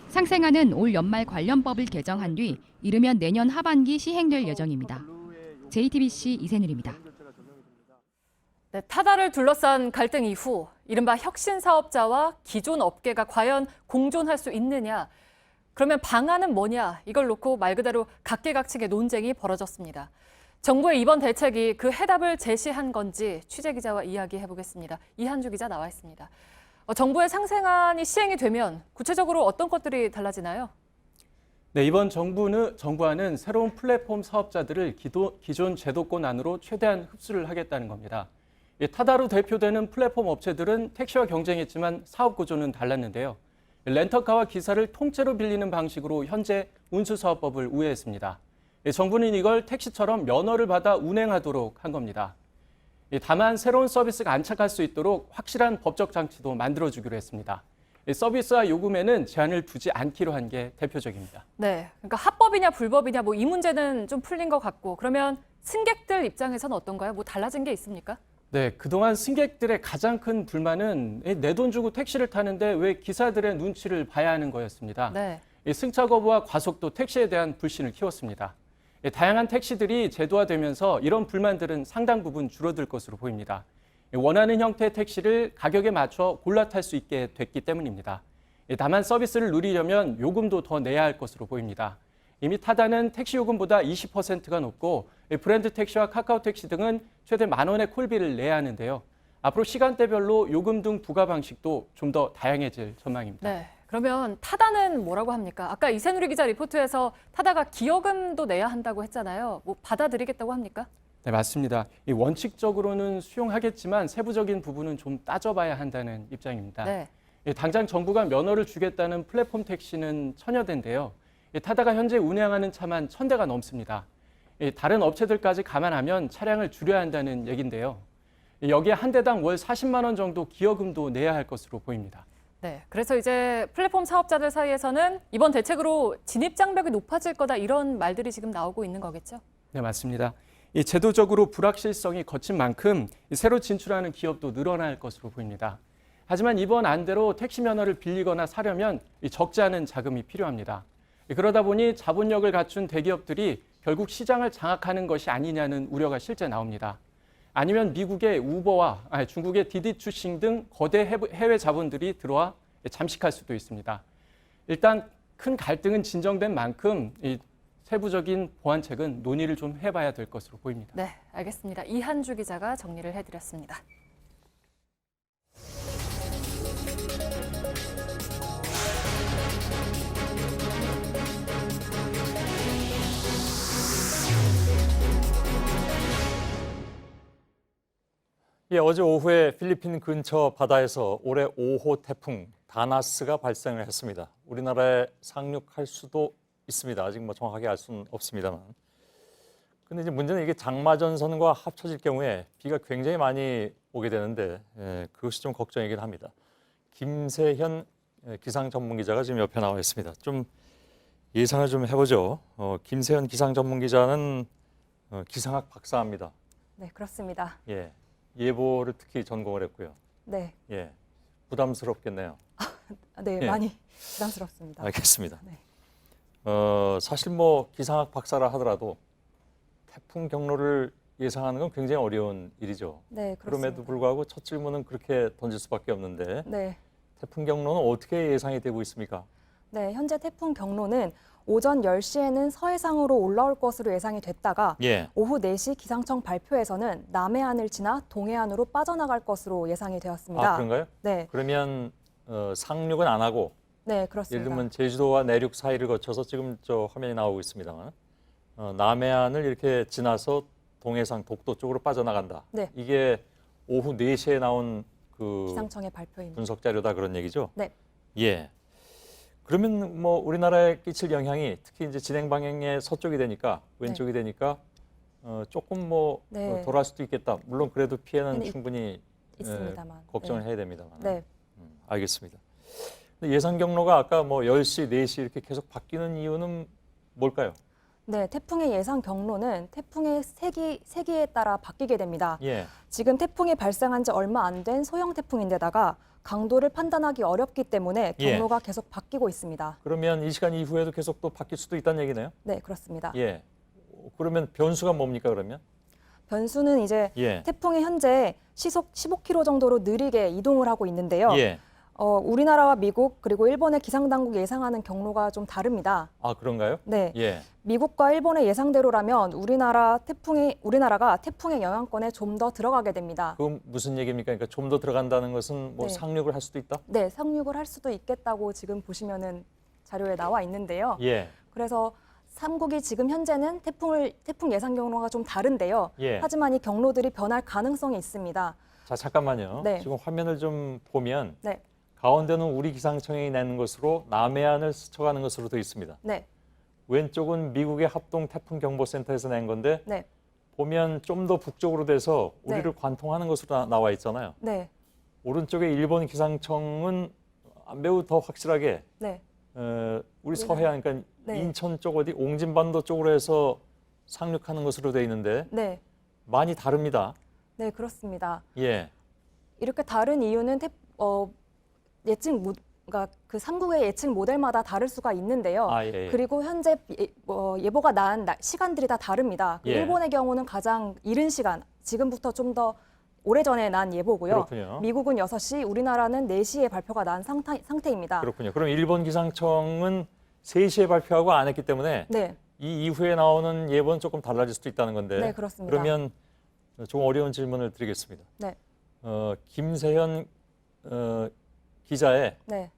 상생안은 올 연말 관련법을 개정한 뒤 이르면 내년 하반기 시행될 예정입니다. JTBC 이세늘입니다. 네, 타다를 둘러싼 갈등 이후 이른바 혁신 사업자와 기존 업계가 과연 공존할 수 있느냐? 그러면 방안은 뭐냐? 이걸 놓고 말 그대로 각계각층의 논쟁이 벌어졌습니다. 정부의 이번 대책이 그 해답을 제시한 건지 취재 기자와 이야기해 보겠습니다. 이한주 기자 나와 있습니다. 정부의 상생안이 시행이 되면 구체적으로 어떤 것들이 달라지나요? 네, 이번 정부안은 새로운 플랫폼 사업자들을 기존 제도권 안으로 최대한 흡수를 하겠다는 겁니다. 타다로 대표되는 플랫폼 업체들은 택시와 경쟁했지만 사업 구조는 달랐는데요. 렌터카와 기사를 통째로 빌리는 방식으로 현재 운수사업법을 우회했습니다. 정부는 이걸 택시처럼 면허를 받아 운행하도록 한 겁니다. 다만 새로운 서비스가 안착할 수 있도록 확실한 법적 장치도 만들어주기로 했습니다. 서비스와 요금에는 제한을 두지 않기로 한 게 대표적입니다. 네, 그러니까 합법이냐 불법이냐 이 문제는 좀 풀린 것 같고 그러면 승객들 입장에서는 어떤가요? 달라진 게 있습니까? 네, 그동안 승객들의 가장 큰 불만은 내 돈 주고 택시를 타는데 왜 기사들의 눈치를 봐야 하는 거였습니다. 네. 승차 거부와 과속도 택시에 대한 불신을 키웠습니다. 다양한 택시들이 제도화되면서 이런 불만들은 상당 부분 줄어들 것으로 보입니다. 원하는 형태의 택시를 가격에 맞춰 골라 탈 수 있게 됐기 때문입니다. 다만 서비스를 누리려면 요금도 더 내야 할 것으로 보입니다. 이미 타다는 택시 요금보다 20%가 높고 브랜드 택시와 카카오 택시 등은 최대 10,000원의 콜비를 내야 하는데요. 앞으로 시간대별로 요금 등 부과 방식도 좀 더 다양해질 전망입니다. 네, 그러면 타다는 뭐라고 합니까? 아까 이세누리 기자 리포트에서 타다가 기여금도 내야 한다고 했잖아요. 받아들이겠다고 합니까? 네, 맞습니다. 원칙적으로는 수용하겠지만 세부적인 부분은 좀 따져봐야 한다는 입장입니다. 네. 당장 정부가 면허를 주겠다는 플랫폼 택시는 1000여 대인데요. 타다가 현재 운행하는 차만 1000대가 넘습니다. 다른 업체들까지 감안하면 차량을 줄여야 한다는 얘긴데요. 여기에 한 대당 월 40만 원 정도 기여금도 내야 할 것으로 보입니다. 네, 그래서 이제 플랫폼 사업자들 사이에서는 이번 대책으로 진입 장벽이 높아질 거다 이런 말들이 지금 나오고 있는 거겠죠? 네, 맞습니다. 제도적으로 불확실성이 거친 만큼 새로 진출하는 기업도 늘어날 것으로 보입니다. 하지만 이번 안대로 택시 면허를 빌리거나 사려면 적지 않은 자금이 필요합니다. 그러다 보니 자본력을 갖춘 대기업들이 결국 시장을 장악하는 것이 아니냐는 우려가 실제 나옵니다. 아니면 미국의 우버와 중국의 디디추싱 등 거대 해외 자본들이 들어와 잠식할 수도 있습니다. 일단 큰 갈등은 진정된 만큼 이 세부적인 보완책은 논의를 좀 해봐야 될 것으로 보입니다. 네, 알겠습니다. 이한주 기자가 정리를 해드렸습니다. 예, 어제 오후에 필리핀 근처 바다에서 올해 5호 태풍 다나스가 발생을 했습니다. 우리나라에 상륙할 수도 있습니다. 아직 정확하게 알 수는 없습니다만. 근데 이제 문제는 이게 장마 전선과 합쳐질 경우에 비가 굉장히 많이 오게 되는데 그것이 좀 걱정이긴 합니다. 김세현 기상 전문 기자가 지금 옆에 나와 있습니다. 좀 예상을 좀 해보죠. 김세현 기상 전문 기자는 기상학 박사입니다. 네, 그렇습니다. 예. 예보를 특히 전공을 했고요. 네. 예. 부담스럽겠네요. 네, 예. 많이 부담스럽습니다. 알겠습니다. 네. 사실 기상학 박사라 하더라도 태풍 경로를 예상하는 건 굉장히 어려운 일이죠. 네, 그렇습니다. 그럼에도 불구하고 첫 질문은 그렇게 던질 수밖에 없는데 네. 태풍 경로는 어떻게 예상이 되고 있습니까? 네, 현재 태풍 경로는 오전 10시에는 서해상으로 올라올 것으로 예상이 됐다가 예. 오후 4시 기상청 발표에서는 남해안을 지나 동해안으로 빠져나갈 것으로 예상이 되었습니다. 아, 그런가요? 네. 그러면 상륙은 안 하고 네, 그렇습니다. 예를 들면 제주도와 내륙 사이를 거쳐서 지금 저 화면이 나오고 있습니다만 남해안을 이렇게 지나서 동해상 독도 쪽으로 빠져나간다. 네. 이게 오후 4시에 나온 그 기상청의 발표입니다. 분석 자료다 그런 얘기죠? 네. 예. 그러면 뭐 우리나라에 끼칠 영향이 특히 이제 진행 방향의 서쪽이 되니까 왼쪽이 되니까 조금 뭐 네. 덜할 수도 있겠다. 물론 그래도 피해는 네, 충분히 있습니다만. 걱정을 네. 해야 됩니다만. 네. 알겠습니다. 근데 예상 경로가 아까 뭐 10시, 4시 이렇게 계속 바뀌는 이유는 뭘까요? 네, 태풍의 예상 경로는 태풍의 세기에 따라 바뀌게 됩니다. 예. 지금 태풍이 발생한 지 얼마 안 된 소형 태풍인데다가 강도를 판단하기 어렵기 때문에 경로가 계속 바뀌고 있습니다. 그러면 이 시간 이후에도 계속 또 바뀔 수도 있다는 얘기네요? 네, 그렇습니다. 예. 그러면 변수가 뭡니까 그러면? 변수는 이제 태풍이 현재 시속 15km 정도로 느리게 이동을 하고 있는데요. 예. 우리나라와 미국 그리고 일본의 기상당국이 예상하는 경로가 좀 다릅니다. 아, 그런가요? 네. 예. 미국과 일본의 예상대로라면 우리나라가 태풍의 영향권에 좀 더 들어가게 됩니다. 그건 무슨 얘기입니까? 그러니까 좀 더 들어간다는 것은 뭐 네. 상륙을 할 수도 있다? 네, 상륙을 할 수도 있겠다고 지금 보시면은 자료에 나와 있는데요. 예. 그래서 삼국이 지금 현재는 태풍 예상 경로가 좀 다른데요. 예. 하지만 이 경로들이 변할 가능성이 있습니다. 자, 잠깐만요. 네. 지금 화면을 좀 보면 네. 가운데는 우리 기상청이 내는 것으로 남해안을 스쳐가는 것으로 되어 있습니다. 네. 왼쪽은 미국의 합동 태풍 경보센터에서 낸 건데 네. 보면 좀 더 북쪽으로 돼서 우리를 관통하는 것으로 나와 있잖아요. 네. 오른쪽에 일본 기상청은 매우 더 확실하게 네. 우리 서해안, 그러니까 네. 인천 쪽 어디 옹진반도 쪽으로 해서 상륙하는 것으로 되어 있는데 네. 많이 다릅니다. 네, 그렇습니다. 예. 이렇게 다른 이유는 그러니까 그 삼국의 예측 모델마다 다를 수가 있는데요. 아, 예, 예. 그리고 현재 예보가 난 시간들이 다 다릅니다. 예. 일본의 경우는 가장 이른 시간, 지금부터 좀 더 오래전에 난 예보고요. 그렇군요. 미국은 6시, 우리나라는 4시에 발표가 난 상태입니다. 그렇군요. 그럼 일본 기상청은 3시에 발표하고 안 했기 때문에 네. 이 이후에 나오는 예보는 조금 달라질 수도 있다는 건데. 네, 그렇습니다. 그러면 좀 어려운 질문을 드리겠습니다. 네. 김세현 기자의 네.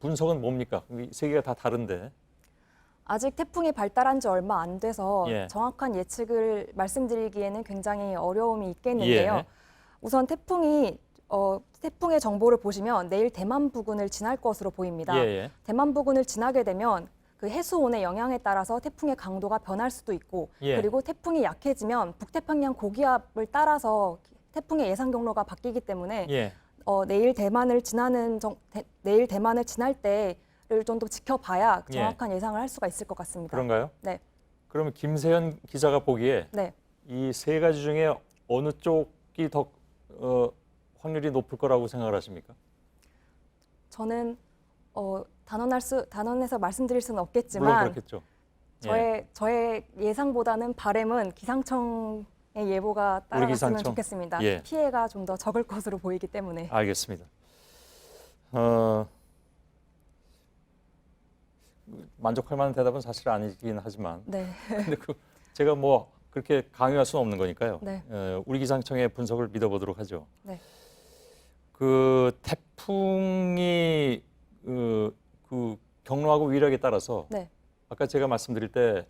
분석은 뭡니까? 세 개가 다 다른데. 아직 태풍이 발달한 지 얼마 안 돼서 예. 정확한 예측을 말씀드리기에는 굉장히 어려움이 있겠는데요. 예. 우선 태풍의 정보를 보시면 내일 대만 부근을 지날 것으로 보입니다. 예. 대만 부근을 지나게 되면 그 해수온의 영향에 따라서 태풍의 강도가 변할 수도 있고 예. 그리고 태풍이 약해지면 북태평양 고기압을 따라서 태풍의 예상 경로가 바뀌기 때문에 예. 내일 대만을 지날 때를 좀 더 지켜봐야 정확한 예상을 할 수가 있을 것 같습니다. 그런가요? 네. 그러면 김세현 기자가 보기에 네. 이 세 가지 중에 어느 쪽이 더 확률이 높을 거라고 생각을 하십니까? 저는 단언해서 말씀드릴 수는 물론 없겠지만 그렇겠죠. 저의 예상보다는 바람은 기상청의 예보가 따라갔으면 기상청? 좋겠습니다. 예. 피해가 좀 더 적을 것으로 보이기 때문에. 알겠습니다. 만족할 만한 대답은 사실 아니긴 하지만 네. 근데 제가 뭐 그렇게 강요할 수는 없는 거니까요. 네. 우리 기상청의 분석을 믿어보도록 하죠. 네. 그 태풍이 그 경로하고 위력에 따라서 네. 아까 제가 말씀드릴 때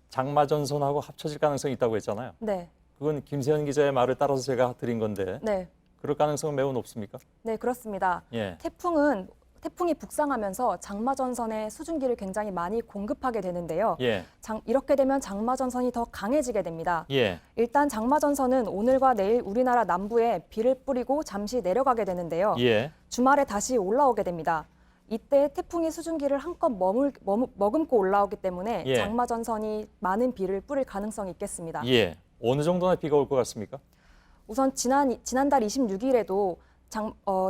장마 전선하고 합쳐질 가능성이 있다고 했잖아요. 네. 그건 김세현 기자의 말을 따라서 제가 드린 건데 네. 그럴 가능성은 매우 높습니까? 네, 그렇습니다. 예. 태풍이 북상하면서 장마 전선에 수증기를 굉장히 많이 공급하게 되는데요. 예. 이렇게 되면 장마 전선이 더 강해지게 됩니다. 예. 일단 장마 전선은 오늘과 내일 우리나라 남부에 비를 뿌리고 잠시 내려가게 되는데요. 예. 주말에 다시 올라오게 됩니다. 이때 태풍이 수증기를 한껏 머금고 올라오기 때문에 예. 장마 전선이 많은 비를 뿌릴 가능성이 있겠습니다. 예. 어느 정도나 비가 올 것 같습니까? 우선 지난달 26일에도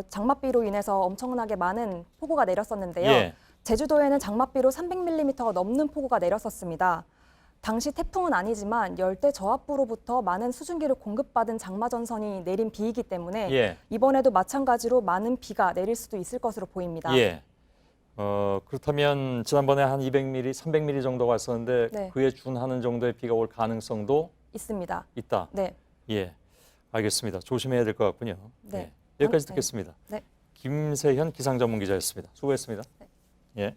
장맛비로 인해서 엄청나게 많은 폭우가 내렸었는데요. 예. 제주도에는 장맛비로 300mm가 넘는 폭우가 내렸었습니다. 당시 태풍은 아니지만 열대 저압부로부터 많은 수증기를 공급받은 장마전선이 내린 비이기 때문에 예. 이번에도 마찬가지로 많은 비가 내릴 수도 있을 것으로 보입니다. 예. 그렇다면 지난번에 한 200mm, 300mm 정도가 왔었는데 네. 그에 준하는 정도의 비가 올 가능성도 있습니다. 있다. 네. 예. 알겠습니다. 조심해야 될 것 같군요. 네. 예. 여기까지 듣겠습니다. 네. 김세현 기상전문기자였습니다. 수고했습니다. 네. 예.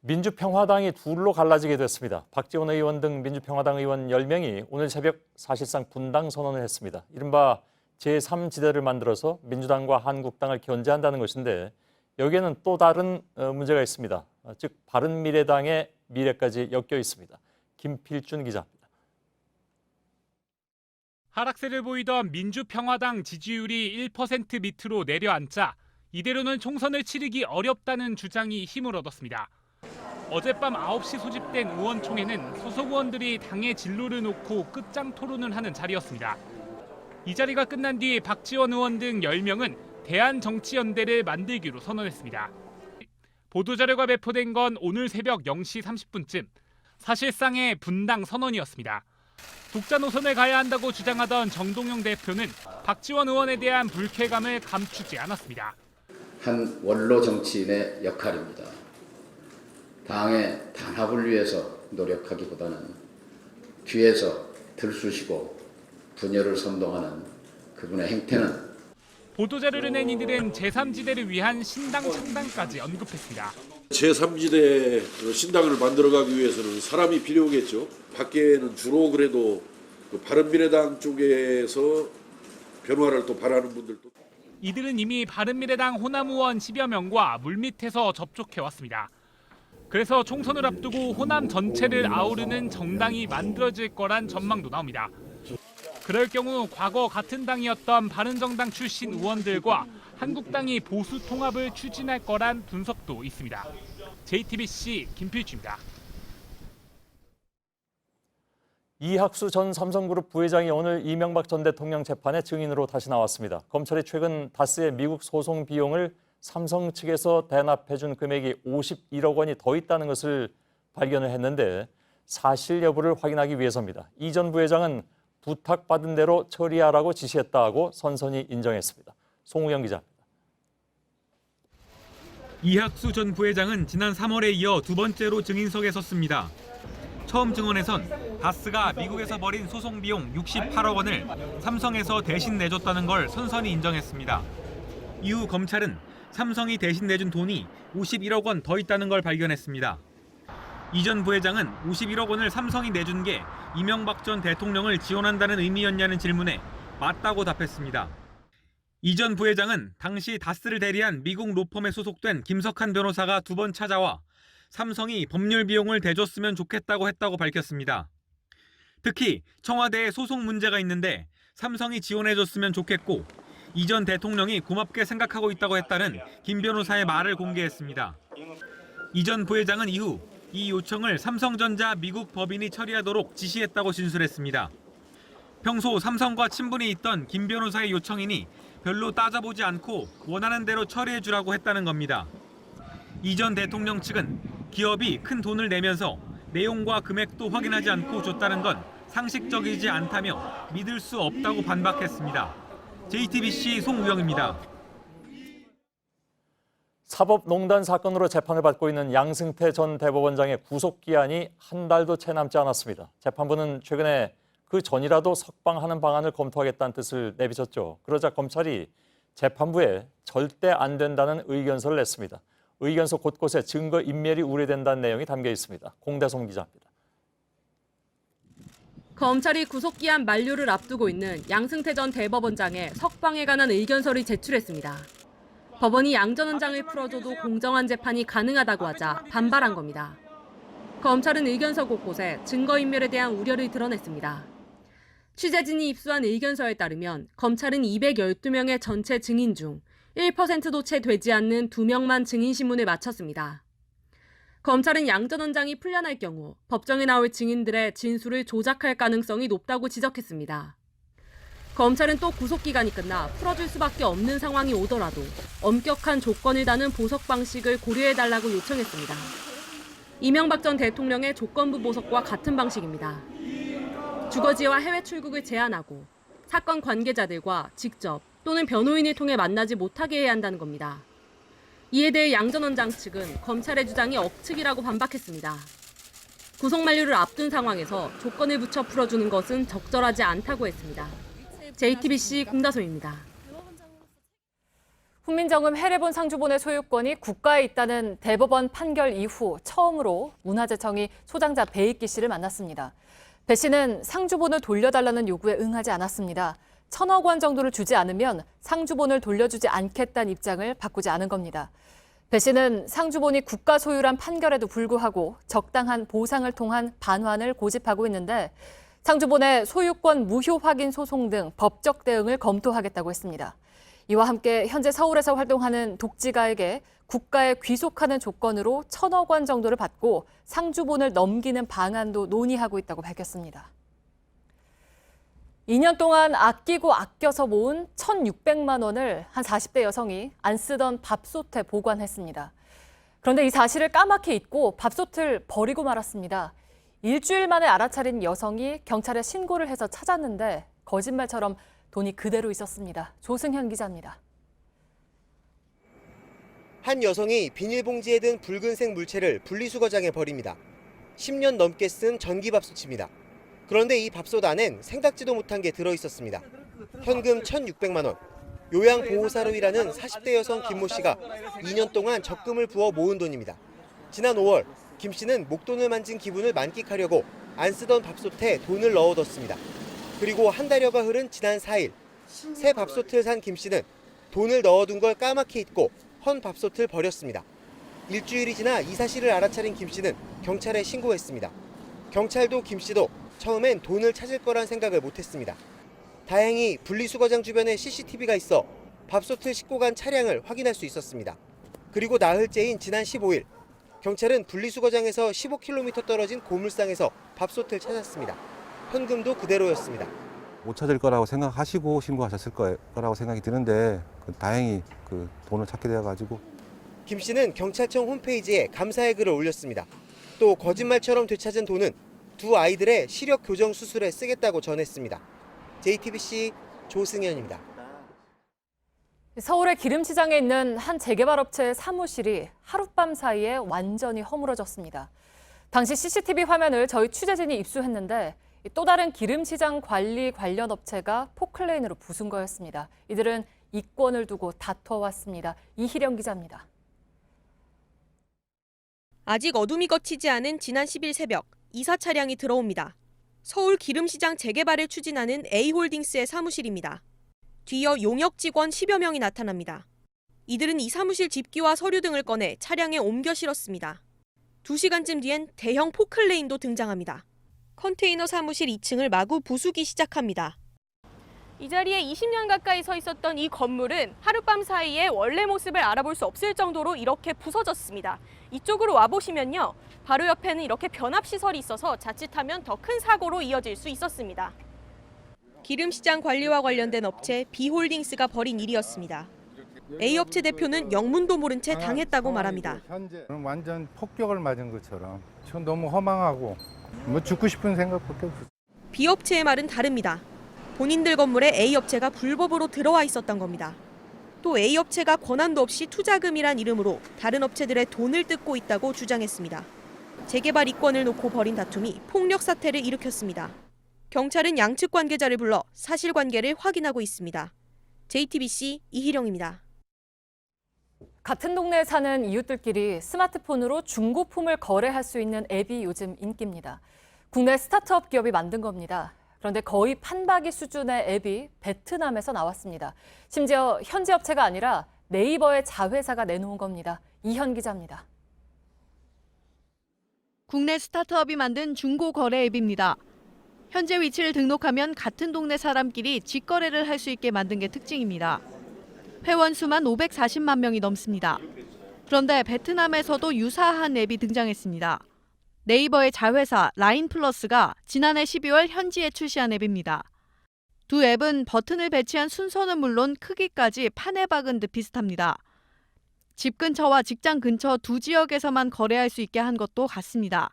민주평화당이 둘로 갈라지게 됐습니다. 박지원 의원 등 민주평화당 의원 10명이 오늘 새벽 사실상 분당 선언을 했습니다. 이른바 제3지대를 만들어서 민주당과 한국당을 견제한다는 것인데 여기에는 또 다른 문제가 있습니다. 즉 바른미래당의 미래까지 엮여 있습니다. 김필준 기자입니다. 하락세를 보이던 민주평화당 지지율이 1% 밑으로 내려앉자 이대로는 총선을 치르기 어렵다는 주장이 힘을 얻었습니다. 어젯밤 9시 소집된 의원총회는 소속 의원들이 당의 진로를 놓고 끝장 토론을 하는 자리였습니다. 이 자리가 끝난 뒤 박지원 의원 등 10명은 대한정치연대를 만들기로 선언했습니다. 보도자료가 배포된 건 오늘 새벽 0시 30분쯤, 사실상의 분당 선언이었습니다. 독자 노선을 가야 한다고 주장하던 정동영 대표는 박지원 의원에 대한 불쾌감을 감추지 않았습니다. 한 원로 정치인의 역할입니다. 당의 단합을 위해서 노력하기보다는 뒤에서 들쑤시고 분열을 선동하는 그분의 행태는 보도자료를 낸 이들은 제3지대를 위한 신당 창당까지 언급했습니다. 제3지대 신당을 만들어가기 위해서는 사람이 필요하겠죠. 밖에는 주로 그래도 바른미래당 쪽에서 변화를 또 바라는 분들도. 이들은 이미 바른미래당 호남 의원 10여 명과 물밑에서 접촉해왔습니다. 그래서 총선을 앞두고 호남 전체를 아우르는 정당이 만들어질 거란 전망도 나옵니다. 그럴 경우 과거 같은 당이었던 바른정당 출신 의원들과 한국당이 보수 통합을 추진할 거란 분석도 있습니다. JTBC 김필주입니다. 이학수 전 삼성그룹 부회장이 오늘 이명박 전 대통령 재판에 증인으로 다시 나왔습니다. 검찰이 최근 다스의 미국 소송 비용을 삼성 측에서 대납해준 금액이 51억 원이 더 있다는 것을 발견을 했는데 사실 여부를 확인하기 위해서입니다. 이 전 부회장은 부탁받은 대로 처리하라고 지시했다고 선선히 인정했습니다. 송우영 기자입니다. 이학수 전 부회장은 지난 3월에 이어 두 번째로 증인석에 섰습니다. 처음 증언에선 다스가 미국에서 벌인 소송 비용 68억 원을 삼성에서 대신 내줬다는 걸 선선히 인정했습니다. 이후 검찰은 삼성이 대신 내준 돈이 51억 원 더 있다는 걸 발견했습니다. 이 전 부회장은 51억 원을 삼성이 내준 게 이명박 전 대통령을 지원한다는 의미였냐는 질문에 맞다고 답했습니다. 이 전 부회장은 당시 다스를 대리한 미국 로펌에 소속된 김석한 변호사가 두 번 찾아와 삼성이 법률 비용을 대줬으면 좋겠다고 했다고 밝혔습니다. 특히 청와대에 소송 문제가 있는데 삼성이 지원해줬으면 좋겠고 이 전 대통령이 고맙게 생각하고 있다고 했다는 김 변호사의 말을 공개했습니다. 이 전 부회장은 이후 이 요청을 삼성전자 미국 법인이 처리하도록 지시했다고 진술했습니다. 평소 삼성과 친분이 있던 김 변호사의 요청이니 별로 따져보지 않고 원하는 대로 처리해주라고 했다는 겁니다. 이 전 대통령 측은 기업이 큰 돈을 내면서 내용과 금액도 확인하지 않고 줬다는 건 상식적이지 않다며 믿을 수 없다고 반박했습니다. JTBC 송우영입니다. 사법농단 사건으로 재판을 받고 있는 양승태 전 대법원장의 구속기한이 한 달도 채 남지 않았습니다. 재판부는 최근에 그 전이라도 석방하는 방안을 검토하겠다는 뜻을 내비쳤죠. 그러자 검찰이 재판부에 절대 안 된다는 의견서를 냈습니다. 의견서 곳곳에 증거 인멸이 우려된다는 내용이 담겨 있습니다. 공대송 기자입니다. 검찰이 구속기한 만료를 앞두고 있는 양승태 전 대법원장의 석방에 관한 의견서를 제출했습니다. 법원이 양 전 원장을 풀어줘도 공정한 재판이 가능하다고 하자 반발한 겁니다. 검찰은 의견서 곳곳에 증거인멸에 대한 우려를 드러냈습니다. 취재진이 입수한 의견서에 따르면 검찰은 212명의 전체 증인 중 1%도 채 되지 않는 2명만 증인 신문을 마쳤습니다. 검찰은 양 전 원장이 풀려날 경우 법정에 나올 증인들의 진술을 조작할 가능성이 높다고 지적했습니다. 검찰은 또 구속기간이 끝나 풀어줄 수밖에 없는 상황이 오더라도 엄격한 조건을 다는 보석 방식을 고려해달라고 요청했습니다. 이명박 전 대통령의 조건부 보석과 같은 방식입니다. 주거지와 해외 출국을 제한하고 사건 관계자들과 직접 또는 변호인을 통해 만나지 못하게 해야 한다는 겁니다. 이에 대해 양 전 원장 측은 검찰의 주장이 억측이라고 반박했습니다. 구속 만료를 앞둔 상황에서 조건을 붙여 풀어주는 것은 적절하지 않다고 했습니다. JTBC 공다소입니다. 훈민정음 해례본 상주본의 소유권이 국가에 있다는 대법원 판결 이후 처음으로 문화재청이 소장자 배익기 씨를 만났습니다. 배 씨는 상주본을 돌려달라는 요구에 응하지 않았습니다. 1,000억 원 정도를 주지 않으면 상주본을 돌려주지 않겠다는 입장을 바꾸지 않은 겁니다. 배 씨는 상주본이 국가 소유란 판결에도 불구하고 적당한 보상을 통한 반환을 고집하고 있는데 상주본의 소유권 무효 확인 소송 등 법적 대응을 검토하겠다고 했습니다. 이와 함께 현재 서울에서 활동하는 독지가에게 국가에 귀속하는 조건으로 1,000억 원 정도를 받고 상주본을 넘기는 방안도 논의하고 있다고 밝혔습니다. 2년 동안 아끼고 아껴서 모은 1,600만 원을 한 40대 여성이 안 쓰던 밥솥에 보관했습니다. 그런데 이 사실을 까맣게 잊고 밥솥을 버리고 말았습니다. 일주일 만에 알아차린 여성이 경찰에 신고를 해서 찾았는데 거짓말처럼 돈이 그대로 있었습니다. 조승현 기자입니다. 한 여성이 비닐봉지에 든 붉은색 물체를 분리수거장에 버립니다. 10년 넘게 쓴 전기밥솥입니다. 그런데 이 밥솥 안엔 생각지도 못한 게 들어있었습니다. 현금 1,600만 원. 요양보호사로 일하는 40대 여성 김모 씨가 2년 동안 적금을 부어 모은 돈입니다. 지난 5월 김 씨는 목돈을 만진 기분을 만끽하려고 안 쓰던 밥솥에 돈을 넣어뒀습니다. 그리고 한 달여가 흐른 지난 4일 새 밥솥을 산 김 씨는 돈을 넣어둔 걸 까맣게 잊고 헌 밥솥을 버렸습니다. 일주일이 지나 이 사실을 알아차린 김 씨는 경찰에 신고했습니다. 경찰도 김 씨도 처음엔 돈을 찾을 거란 생각을 못했습니다. 다행히 분리수거장 주변에 CCTV가 있어 밥솥을 싣고 간 차량을 확인할 수 있었습니다. 그리고 나흘째인 지난 15일 경찰은 분리수거장에서 15km 떨어진 고물상에서 밥솥을 찾았습니다. 현금도 그대로였습니다. 못 찾을 거라고 생각하시고 신고하셨을 거라고 생각이 드는데 다행히 그 돈을 찾게 되어가지고. 김 씨는 경찰청 홈페이지에 감사의 글을 올렸습니다. 또 거짓말처럼 되찾은 돈은 두 아이들의 시력 교정 수술에 쓰겠다고 전했습니다. JTBC 조승현입니다. 서울의 기름시장에 있는 한 재개발업체의 사무실이 하룻밤 사이에 완전히 허물어졌습니다. 당시 CCTV 화면을 저희 취재진이 입수했는데 또 다른 기름시장 관리 관련 업체가 포클레인으로 부순 거였습니다. 이들은 이권을 두고 다퉈왔습니다. 이희령 기자입니다. 아직 어둠이 걷히지 않은 지난 10일 새벽 이사 차량이 들어옵니다. 서울 기름시장 재개발을 추진하는 A홀딩스의 사무실입니다. 뒤이어 용역 직원 10여 명이 나타납니다. 이들은 이 사무실 집기와 서류 등을 꺼내 차량에 옮겨 실었습니다. 2시간쯤 뒤엔 대형 포클레인도 등장합니다. 컨테이너 사무실 2층을 마구 부수기 시작합니다. 이 자리에 20년 가까이 서 있었던 이 건물은 하룻밤 사이에 원래 모습을 알아볼 수 없을 정도로 이렇게 부서졌습니다. 이쪽으로 와보시면요. 바로 옆에는 이렇게 변압시설이 있어서 자칫하면 더 큰 사고로 이어질 수 있었습니다. 기름시장 관리와 관련된 업체 B홀딩스가 벌인 일이었습니다. A업체 대표는 영문도 모른 채 당했다고 말합니다. 현재는 완전 폭격을 맞은 것처럼 전 너무 허망하고 죽고 싶은 생각밖에 없어요. B업체의 말은 다릅니다. 본인들 건물에 A업체가 불법으로 들어와 있었던 겁니다. 또 A업체가 권한도 없이 투자금이란 이름으로 다른 업체들의 돈을 뜯고 있다고 주장했습니다. 재개발 이권을 놓고 벌인 다툼이 폭력 사태를 일으켰습니다. 경찰은 양측 관계자를 불러 사실관계를 확인하고 있습니다. JTBC 이희령입니다. 같은 동네에 사는 이웃들끼리 스마트폰으로 중고품을 거래할 수 있는 앱이 요즘 인기입니다. 국내 스타트업 기업이 만든 겁니다. 그런데 거의 판박이 수준의 앱이 베트남에서 나왔습니다. 심지어 현지 업체가 아니라 네이버의 자회사가 내놓은 겁니다. 이현 기자입니다. 국내 스타트업이 만든 중고 거래 앱입니다. 현재 위치를 등록하면 같은 동네 사람끼리 직거래를 할 수 있게 만든 게 특징입니다. 회원 수만 540만 명이 넘습니다. 그런데 베트남에서도 유사한 앱이 등장했습니다. 네이버의 자회사 라인플러스가 지난해 12월 현지에 출시한 앱입니다. 두 앱은 버튼을 배치한 순서는 물론 크기까지 판에 박은 듯 비슷합니다. 집 근처와 직장 근처 두 지역에서만 거래할 수 있게 한 것도 같습니다.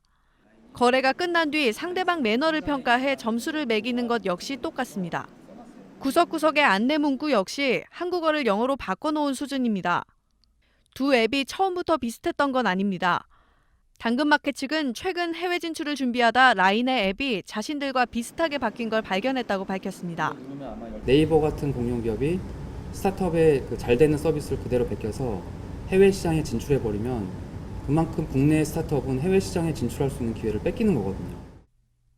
거래가 끝난 뒤 상대방 매너를 평가해 점수를 매기는 것 역시 똑같습니다. 구석구석의 안내 문구 역시 한국어를 영어로 바꿔놓은 수준입니다. 두 앱이 처음부터 비슷했던 건 아닙니다. 당근마켓 측은 최근 해외 진출을 준비하다 라인의 앱이 자신들과 비슷하게 바뀐 걸 발견했다고 밝혔습니다. 네이버 같은 공룡기업이 스타트업의 그 잘 되는 서비스를 그대로 베껴서 해외 시장에 진출해 버리면 그만큼 국내 스타트업은 해외 시장에 진출할 수 있는 기회를 뺏기는 거거든요.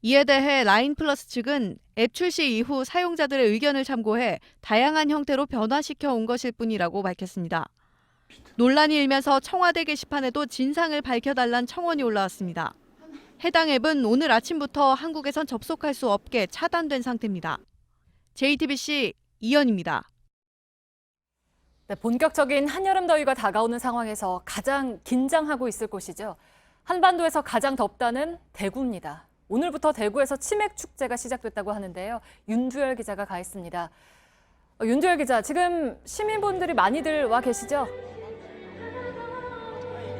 이에 대해 라인플러스 측은 앱 출시 이후 사용자들의 의견을 참고해 다양한 형태로 변화시켜 온 것일 뿐이라고 밝혔습니다. 논란이 일면서 청와대 게시판에도 진상을 밝혀달란 청원이 올라왔습니다. 해당 앱은 오늘 아침부터 한국에선 접속할 수 없게 차단된 상태입니다. JTBC 이연입니다. 네, 본격적인 한여름 더위가 다가오는 상황에서 가장 긴장하고 있을 곳이죠. 한반도에서 가장 덥다는 대구입니다. 오늘부터 대구에서 치맥 축제가 시작됐다고 하는데요. 윤두열 기자가 가 있습니다. 윤두열 기자, 지금 시민분들이 많이들 와 계시죠?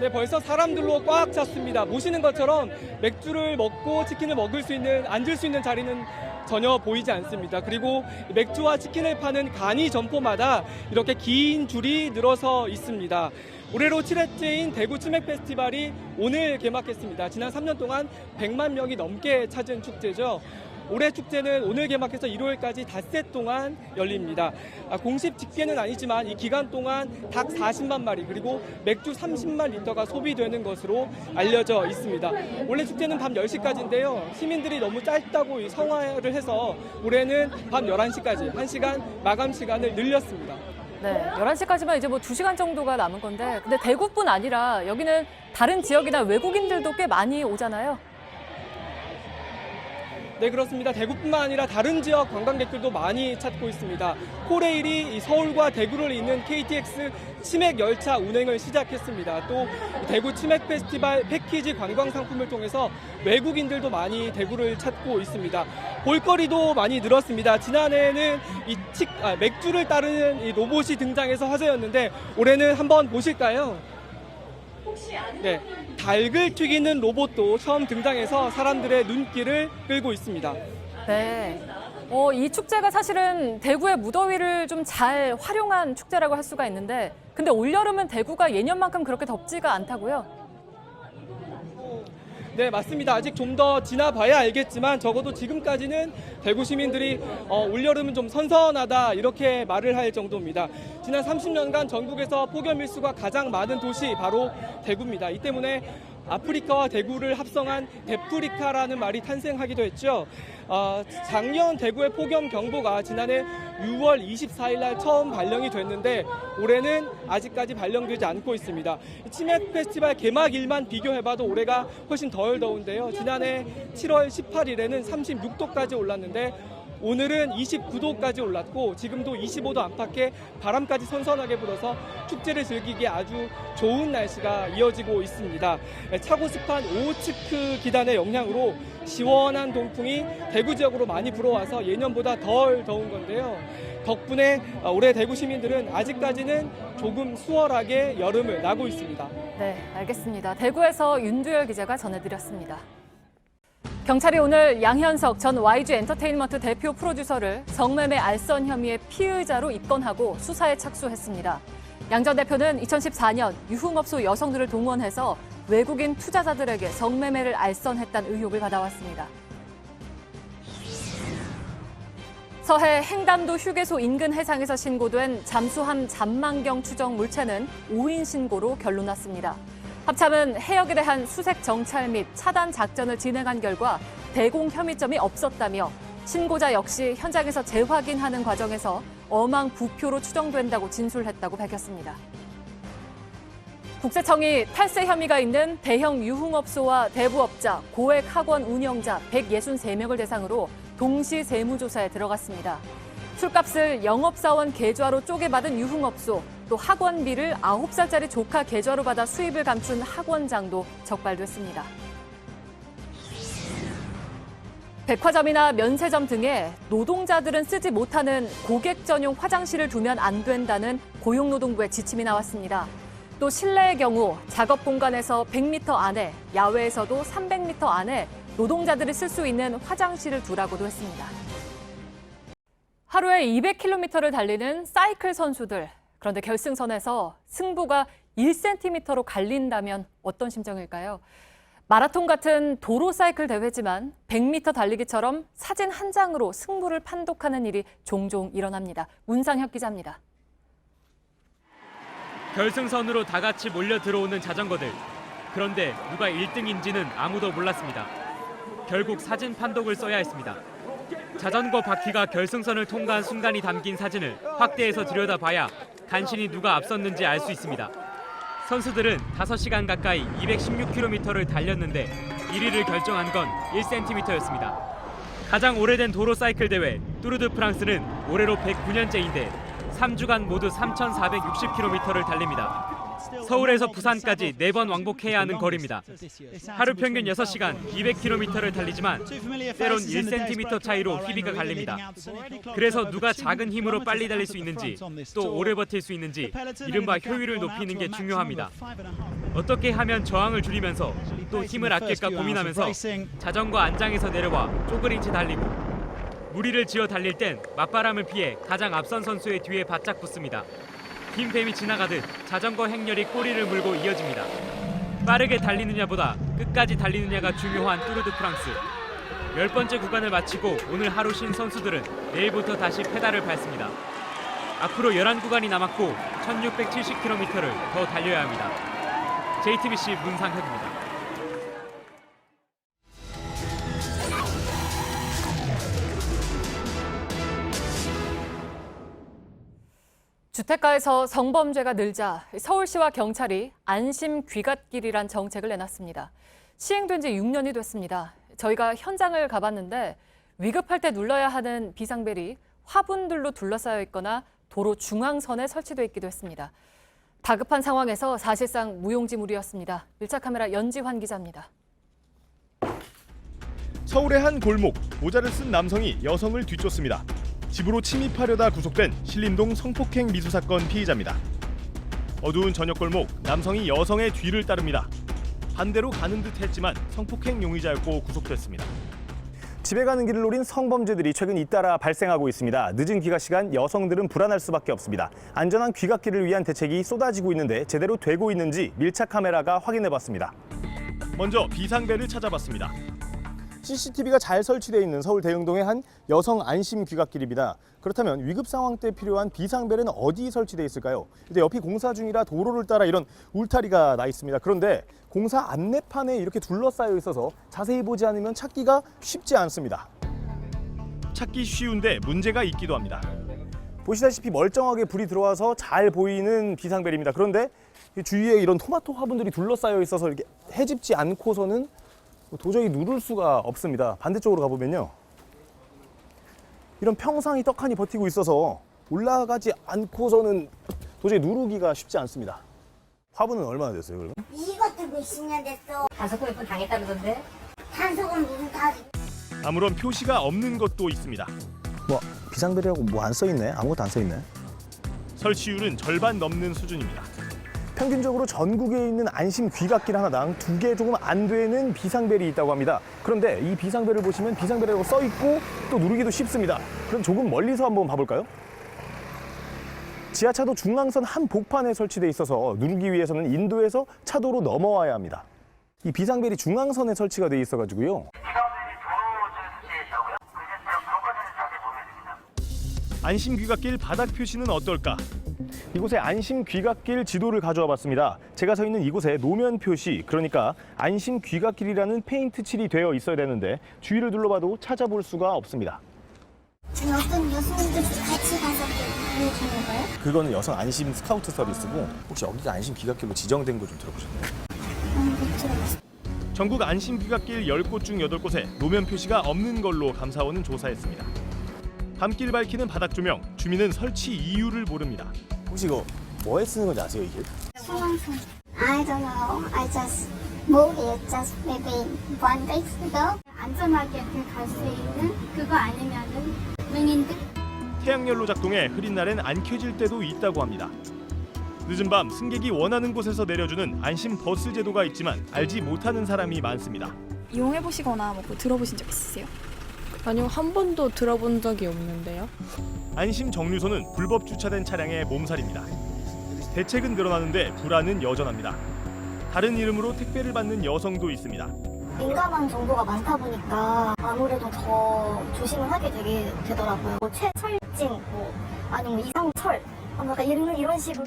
네, 벌써 사람들로 꽉 찼습니다. 보시는 것처럼 맥주를 먹고 치킨을 먹을 수 있는, 앉을 수 있는 자리는 전혀 보이지 않습니다. 그리고 맥주와 치킨을 파는 간이 점포마다 이렇게 긴 줄이 늘어서 있습니다. 올해로 7회째인 대구 치맥 페스티벌이 오늘 개막했습니다. 지난 3년 동안 100만 명이 넘게 찾은 축제죠. 올해 축제는 오늘 개막해서 일요일까지 닷새 동안 열립니다. 공식 집계는 아니지만 이 기간 동안 닭 40만 마리 그리고 맥주 30만 리터가 소비되는 것으로 알려져 있습니다. 원래 축제는 밤 10시까지인데요. 시민들이 너무 짧다고 성화를 해서 올해는 밤 11시까지 1시간 마감 시간을 늘렸습니다. 네, 11시까지만 이제 뭐 2시간 정도가 남은 건데, 근데 대구뿐 아니라 여기는 다른 지역이나 외국인들도 꽤 많이 오잖아요. 네, 그렇습니다. 대구뿐만 아니라 다른 지역 관광객들도 많이 찾고 있습니다. 코레일이 서울과 대구를 잇는 KTX 치맥 열차 운행을 시작했습니다. 또 대구 치맥 페스티벌 패키지 관광 상품을 통해서 외국인들도 많이 대구를 찾고 있습니다. 볼거리도 많이 늘었습니다. 지난해에는 맥주를 따르는 이 로봇이 등장해서 화제였는데 올해는 한번 보실까요? 네, 닭을 튀기는 로봇도 처음 등장해서 사람들의 눈길을 끌고 있습니다. 네. 이 축제가 사실은 대구의 무더위를 좀 잘 활용한 축제라고 할 수가 있는데, 근데 올여름은 대구가 예년만큼 그렇게 덥지가 않다고요? 네, 맞습니다. 아직 좀 더 지나봐야 알겠지만 적어도 지금까지는 대구 시민들이 올여름은 좀 선선하다 이렇게 말을 할 정도입니다. 지난 30년간 전국에서 폭염 일수가 가장 많은 도시 바로 대구입니다. 이 때문에 아프리카와 대구를 합성한 대프리카라는 말이 탄생하기도 했죠. 작년 대구의 폭염 경보가 지난해 6월 24일 날 처음 발령이 됐는데 올해는 아직까지 발령되지 않고 있습니다. 치맥 페스티벌 개막일만 비교해봐도 올해가 훨씬 덜 더운데요. 지난해 7월 18일에는 36도까지 올랐는데 오늘은 29도까지 올랐고 지금도 25도 안팎의 바람까지 선선하게 불어서 축제를 즐기기에 아주 좋은 날씨가 이어지고 있습니다. 차고습한 오호츠크 기단의 영향으로 시원한 동풍이 대구 지역으로 많이 불어와서 예년보다 덜 더운 건데요. 덕분에 올해 대구 시민들은 아직까지는 조금 수월하게 여름을 나고 있습니다. 네, 알겠습니다. 대구에서 윤두열 기자가 전해드렸습니다. 경찰이 오늘 양현석 전 YG 엔터테인먼트 대표 프로듀서를 성매매 알선 혐의의 피의자로 입건하고 수사에 착수했습니다. 양 전 대표는 2014년 유흥업소 여성들을 동원해서 외국인 투자자들에게 성매매를 알선했다는 의혹을 받아왔습니다. 서해 행담도 휴게소 인근 해상에서 신고된 잠수함 잔망경 추정 물체는 오인 신고로 결론났습니다. 합참은 해역에 대한 수색 정찰 및 차단 작전을 진행한 결과 대공 혐의점이 없었다며 신고자 역시 현장에서 재확인하는 과정에서 어망 부표로 추정된다고 진술했다고 밝혔습니다. 국세청이 탈세 혐의가 있는 대형 유흥업소와 대부업자, 고액 학원 운영자 163명을 대상으로 동시 세무조사에 들어갔습니다. 술값을 영업사원 계좌로 쪼개받은 유흥업소, 또 학원비를 9살짜리 조카 계좌로 받아 수입을 감춘 학원장도 적발됐습니다. 백화점이나 면세점 등에 노동자들은 쓰지 못하는 고객 전용 화장실을 두면 안 된다는 고용노동부의 지침이 나왔습니다. 또 실내의 경우 작업 공간에서 100m 안에, 야외에서도 300m 안에 노동자들이 쓸 수 있는 화장실을 두라고도 했습니다. 하루에 200km를 달리는 사이클 선수들. 그런데 결승선에서 승부가 1cm로 갈린다면 어떤 심정일까요? 마라톤 같은 도로 사이클 대회지만 100m 달리기처럼 사진 한 장으로 승부를 판독하는 일이 종종 일어납니다. 문상혁 기자입니다. 결승선으로 다 같이 몰려 들어오는 자전거들. 그런데 누가 1등인지는 아무도 몰랐습니다. 결국 사진 판독을 써야 했습니다. 자전거 바퀴가 결승선을 통과한 순간이 담긴 사진을 확대해서 들여다봐야 간신히 누가 앞섰는지 알 수 있습니다. 선수들은 5시간 가까이 216km를 달렸는데 1위를 결정한 건 1cm였습니다. 가장 오래된 도로 사이클 대회 뚜르드 프랑스는 올해로 109년째인데 3주간 모두 3,460km를 달립니다. 서울에서 부산까지 4번 왕복해야 하는 거리입니다. 하루 평균 6시간 200km를 달리지만 때론 1cm 차이로 희비가 갈립니다. 그래서 누가 작은 힘으로 빨리 달릴 수 있는지 또 오래 버틸 수 있는지 이른바 효율을 높이는 게 중요합니다. 어떻게 하면 저항을 줄이면서 또 힘을 아낄까 고민하면서 자전거 안장에서 내려와 쪼그린 채 달리고 무리를 지어 달릴 땐 맞바람을 피해 가장 앞선 선수의 뒤에 바짝 붙습니다. 긴 뱀이 지나가듯 자전거 행렬이 꼬리를 물고 이어집니다. 빠르게 달리느냐보다 끝까지 달리느냐가 중요한 뚜르드 프랑스. 10번째 구간을 마치고 오늘 하루 쉰 선수들은 내일부터 다시 페달을 밟습니다. 앞으로 11구간이 남았고 1670km를 더 달려야 합니다. JTBC 문상혁입니다. 주택가에서 성범죄가 늘자 서울시와 경찰이 안심 귀갓길이란 정책을 내놨습니다. 시행된 지 6년이 됐습니다. 저희가 현장을 가봤는데 위급할 때 눌러야 하는 비상벨이 화분들로 둘러싸여 있거나 도로 중앙선에 설치돼 있기도 했습니다. 다급한 상황에서 사실상 무용지물이었습니다. 밀착 카메라 연지환 기자입니다. 서울의 한 골목, 모자를 쓴 남성이 여성을 뒤쫓습니다. 집으로 침입하려다 구속된 신림동 성폭행 미수 사건 피의자입니다. 어두운 저녁 골목, 남성이 여성의 뒤를 따릅니다. 반대로 가는 듯 했지만 성폭행 용의자였고 구속됐습니다. 집에 가는 길을 노린 성범죄들이 최근 잇따라 발생하고 있습니다. 늦은 귀가 시간 여성들은 불안할 수밖에 없습니다. 안전한 귀갓길을 위한 대책이 쏟아지고 있는데 제대로 되고 있는지 밀착 카메라가 확인해봤습니다. 먼저 비상벨을 찾아봤습니다. CCTV가 잘 설치되어 있는 서울 대흥동의 한 여성 안심 귀갓길입니다. 그렇다면 위급 상황 때 필요한 비상벨은 어디 설치되어 있을까요? 근데 옆이 공사 중이라 도로를 따라 이런 울타리가 나 있습니다. 그런데 공사 안내판에 이렇게 둘러싸여 있어서 자세히 보지 않으면 찾기가 쉽지 않습니다. 찾기 쉬운데 문제가 있기도 합니다. 보시다시피 멀쩡하게 불이 들어와서 잘 보이는 비상벨입니다. 그런데 주위에 이런 토마토 화분들이 둘러싸여 있어서 이렇게 해집지 않고서는 도저히 누를 수가 없습니다. 반대쪽으로 가보면요. 이런 평상이 떡하니 버티고 있어서 올라가지 않고서는 도저히 누르기가 쉽지 않습니다. 화분은 얼마나 됐어요, 그러면? 이것도 몇십 년 됐어. 단속금 몇 번 당했다던데? 단속은 무슨 다... 아무런 표시가 없는 것도 있습니다. 비상벨이라고 뭐 안 써있네? 아무것도 안 써있네. 설치율은 절반 넘는 수준입니다. 평균적으로 전국에 있는 안심 귀갓길 하나당 2개 조금 안 되는 비상벨이 있다고 합니다. 그런데 이 비상벨을 보시면 비상벨이라고 써 있고 또 누르기도 쉽습니다. 그럼 조금 멀리서 한번 봐볼까요? 지하차도 중앙선 한복판에 설치돼 있어서 누르기 위해서는 인도에서 차도로 넘어와야 합니다. 이 비상벨이 중앙선에 설치가 돼 있어가지고요. 안심 귀갓길 바닥 표시는 어떨까? 이곳에 안심 귀갓길 지도를 가져와 봤습니다. 제가 서 있는 이곳에 노면 표시, 그러니까 안심 귀갓길이라는 페인트 칠이 되어 있어야 되는데 주위를 둘러봐도 찾아볼 수가 없습니다. 어떤 여성분들 같이 가서 보여주는 거예요? 그거는 여성 안심 스카우트 서비스고 혹시 여기가 안심 귀갓길로 지정된 거 좀 들어보셨나요? 못 들어봤어요. 전국 안심 귀갓길 10곳 중 8곳에 노면 표시가 없는 걸로 감사원은 조사했습니다. 밤길 밝히는 바닥 조명, 주민은 설치 이유를 모릅니다. 혹시 이거 뭐에 쓰는 건지 아세요, 이게? 중앙선. I don't know. I just moved it just maybe 1 day ago. 안전하게 갈 수 있는 그거 아니면은 맹인들. 태양열로 작동해 흐린 날엔 안 켜질 때도 있다고 합니다. 늦은 밤 승객이 원하는 곳에서 내려주는 안심 버스 제도가 있지만 알지 못하는 사람이 많습니다. 이용해보시거나 뭐 들어보신 적 있으세요? 아니요, 한 번도 들어본 적이 없는데요. 안심 정류소는 불법 주차된 차량의 몸살입니다. 대책은 늘어나는데 불안은 여전합니다. 다른 이름으로 택배를 받는 여성도 있습니다. 민감한 정보가 많다 보니까 아무래도 더 조심을 하게 되더라고요. 최철증, 아니면 이상철, 약간 이런 식으로.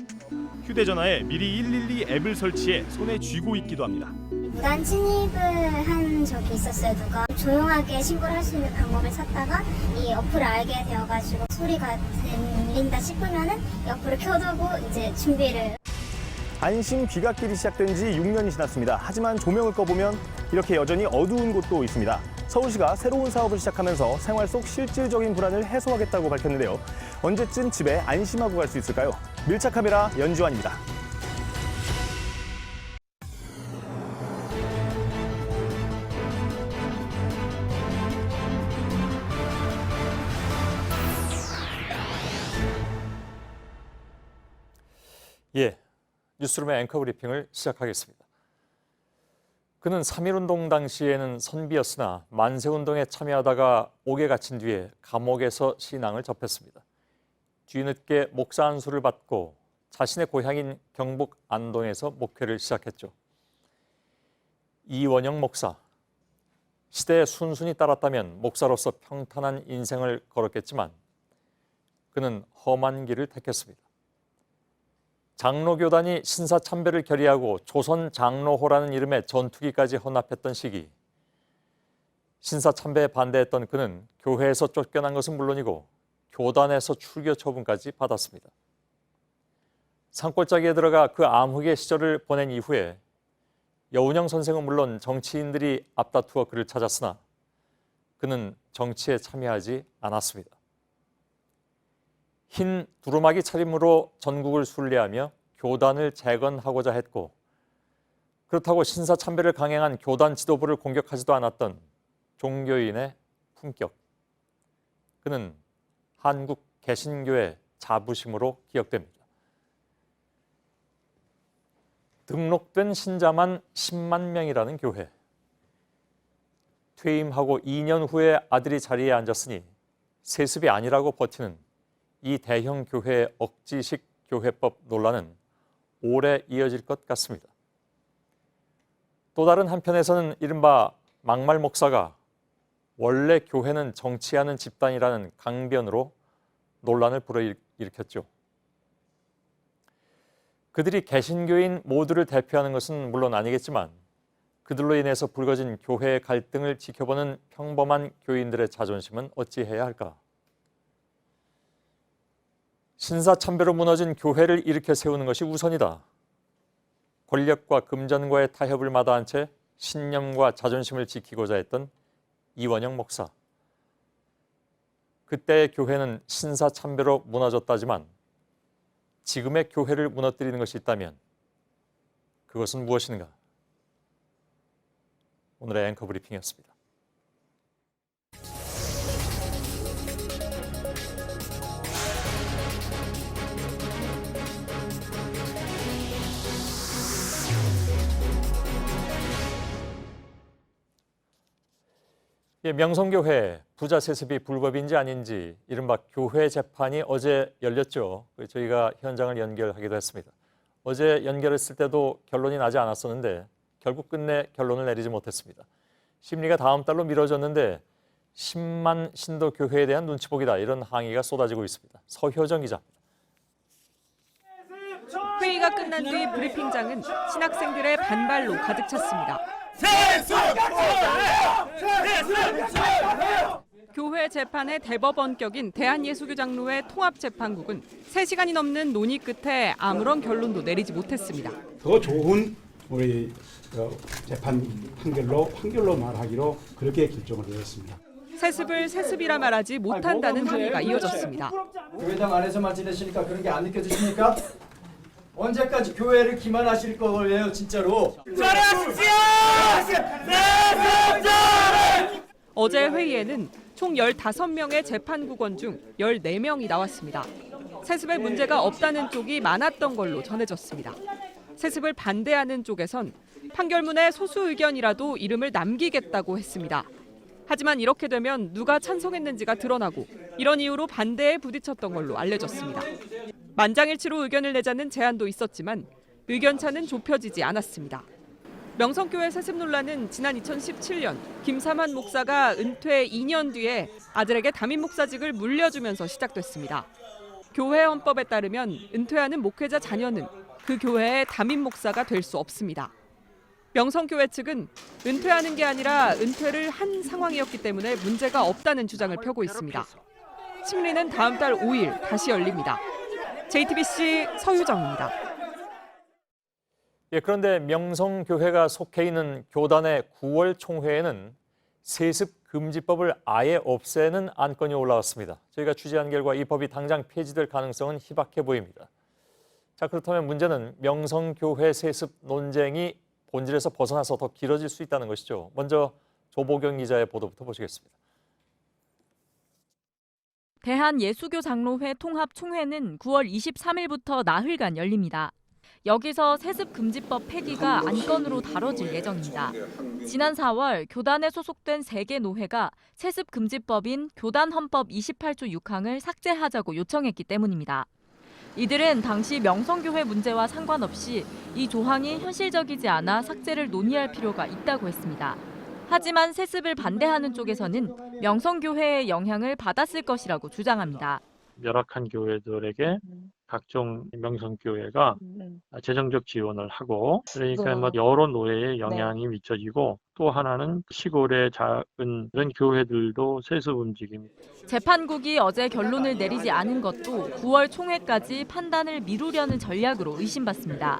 휴대전화에 미리 112 앱을 설치해 손에 쥐고 있기도 합니다. 무단 침입을 한 적이 있었어요. 누가 조용하게 신고를 할 수 있는 방법을 찾다가 이 어플을 알게 되어가지고 소리가 들린다 싶으면은 이 어플을 켜두고 이제 준비를. 안심 귀갓길이 시작된 지 6년이 지났습니다. 하지만 조명을 꺼보면 이렇게 여전히 어두운 곳도 있습니다. 서울시가 새로운 사업을 시작하면서 생활 속 실질적인 불안을 해소하겠다고 밝혔는데요. 언제쯤 집에 안심하고 갈 수 있을까요? 밀착 카메라 연주환입니다. 예, 뉴스룸의 앵커 브리핑을 시작하겠습니다. 그는 3.1운동 당시에는 선비였으나 만세운동에 참여하다가 옥에 갇힌 뒤에 감옥에서 신앙을 접했습니다. 뒤늦게 목사 안수를 받고 자신의 고향인 경북 안동에서 목회를 시작했죠. 이원영 목사. 시대에 순순히 따랐다면 목사로서 평탄한 인생을 걸었겠지만 그는 험한 길을 택했습니다. 장로교단이 신사참배를 결의하고 조선장로호라는 이름의 전투기까지 헌납했던 시기, 신사참배에 반대했던 그는 교회에서 쫓겨난 것은 물론이고 교단에서 출교 처분까지 받았습니다. 산골짜기에 들어가 그 암흑의 시절을 보낸 이후에 여운형 선생은 물론 정치인들이 앞다투어 그를 찾았으나 그는 정치에 참여하지 않았습니다. 흰 두루마기 차림으로 전국을 순례하며 교단을 재건하고자 했고, 그렇다고 신사참배를 강행한 교단 지도부를 공격하지도 않았던 종교인의 품격. 그는 한국 개신교의 자부심으로 기억됩니다. 등록된 신자만 10만 명이라는 교회. 퇴임하고 2년 후에 아들이 자리에 앉았으니 세습이 아니라고 버티는 이 대형 교회의 억지식 교회법 논란은 오래 이어질 것 같습니다. 또 다른 한편에서는 이른바 막말 목사가 원래 교회는 정치하는 집단이라는 강변으로 논란을 불어일으켰죠. 그들이 개신교인 모두를 대표하는 것은 물론 아니겠지만 그들로 인해서 불거진 교회의 갈등을 지켜보는 평범한 교인들의 자존심은 어찌해야 할까? 신사참배로 무너진 교회를 일으켜 세우는 것이 우선이다. 권력과 금전과의 타협을 마다한 채 신념과 자존심을 지키고자 했던 이원영 목사. 그때의 교회는 신사참배로 무너졌다지만 지금의 교회를 무너뜨리는 것이 있다면 그것은 무엇인가? 오늘의 앵커 브리핑이었습니다. 명성교회 부자 세습이 불법인지 아닌지 이른바 교회 재판이 어제 열렸죠. 저희가 현장을 연결하기도 했습니다. 어제 연결했을 때도 결론이 나지 않았었는데 결국 끝내 결론을 내리지 못했습니다. 심리가 다음 달로 미뤄졌는데 10만 신도 교회에 대한 눈치보기다 이런 항의가 쏟아지고 있습니다. 서효정 기자입니다. 회의가 끝난 뒤 브리핑장은 신학생들의 반발로 가득 찼습니다. 교회 재판의 대법원격인 대한예수교장로회 통합재판국은 3시간이 넘는 논의 끝에 아무런 결론도 내리지 못했습니다. 더 좋은 우리 재판 판결로 말하기로 그렇게 결정을 내렸습니다. 세습을 세습이라 말하지 못한다는 항의가 이어졌습니다. 교회당 안에서만 지내시니까 그런 게 안 느껴지십니까? 언제까지 교회를 기만하실 거예요, 진짜로? 어제 회의에는 총 15명의 재판국원 중 14명이 나왔습니다. 세습에 문제가 없다는 쪽이 많았던 걸로 전해졌습니다. 세습을 반대하는 쪽에선 판결문에 소수 의견이라도 이름을 남기겠다고 했습니다. 하지만 이렇게 되면 누가 찬성했는지가 드러나고 이런 이유로 반대에 부딪혔던 걸로 알려졌습니다. 만장일치로 의견을 내자는 제안도 있었지만 의견차는 좁혀지지 않았습니다. 명성교회 세습 논란은 지난 2017년 김삼환 목사가 은퇴 2년 뒤에 아들에게 담임 목사직을 물려주면서 시작됐습니다. 교회 헌법에 따르면 은퇴하는 목회자 자녀는 그 교회의 담임 목사가 될 수 없습니다. 명성교회 측은 은퇴하는 게 아니라 은퇴를 한 상황이었기 때문에 문제가 없다는 주장을 펴고 있습니다. 심리는 다음 달 5일 다시 열립니다. JTBC 서유정입니다. 예, 그런데 명성교회가 속해 있는 교단의 9월 총회에는 세습금지법을 아예 없애는 안건이 올라왔습니다. 저희가 취재한 결과 이 법이 당장 폐지될 가능성은 희박해 보입니다. 자, 그렇다면 문제는 명성교회 세습 논쟁이 본질에서 벗어나서 더 길어질 수 있다는 것이죠. 먼저 조보경 기자의 보도부터 보시겠습니다. 대한예수교장로회 통합총회는 9월 23일부터 나흘간 열립니다. 여기서 세습금지법 폐기가 안건으로 다뤄질 예정입니다. 지난 4월 교단에 소속된 3개 노회가 세습금지법인 교단헌법 28조 6항을 삭제하자고 요청했기 때문입니다. 이들은 당시 명성교회 문제와 상관없이 이 조항이 현실적이지 않아 삭제를 논의할 필요가 있다고 했습니다. 하지만 세습을 반대하는 쪽에서는 명성교회의 영향을 받았을 것이라고 주장합니다. 열악한 교회들에게 각종 명성교회가 재정적 지원을 하고 그러니까 여러 노예에 영향이 미쳐지고 또 하나는 시골의 작은 이런 교회들도 세습 움직임입니다. 재판국이 어제 결론을 내리지 않은 것도 9월 총회까지 판단을 미루려는 전략으로 의심받습니다.